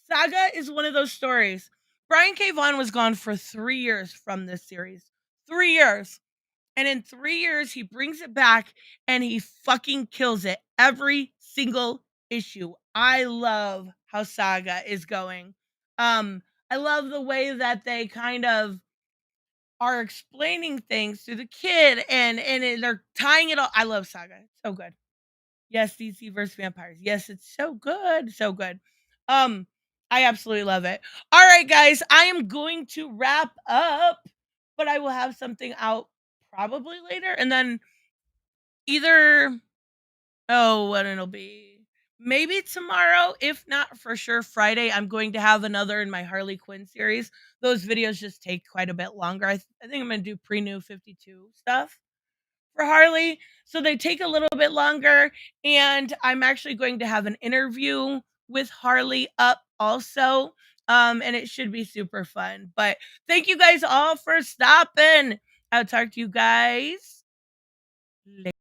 S1: Saga is one of those stories. Brian K. Vaughan was gone for 3 years from this series. 3 years. And in 3 years, he brings it back and he fucking kills it. Every single issue. I love how Saga is going. I love the way that they kind of are explaining things to the kid and they're tying it all. I love Saga. It's so good. Yes, DC versus vampires. Yes, it's so good. So good. I absolutely love it. All right, guys, I am going to wrap up, but I will have something out probably later. And then either, what it'll be. Maybe tomorrow, if not for sure Friday, I'm going to have another in my Harley Quinn series. Those videos just take quite a bit longer. I think I'm going to do pre-new 52 stuff for Harley. So they take a little bit longer. And I'm actually going to have an interview with Harley up also. And it should be super fun. But thank you guys all for stopping. I'll talk to you guys later.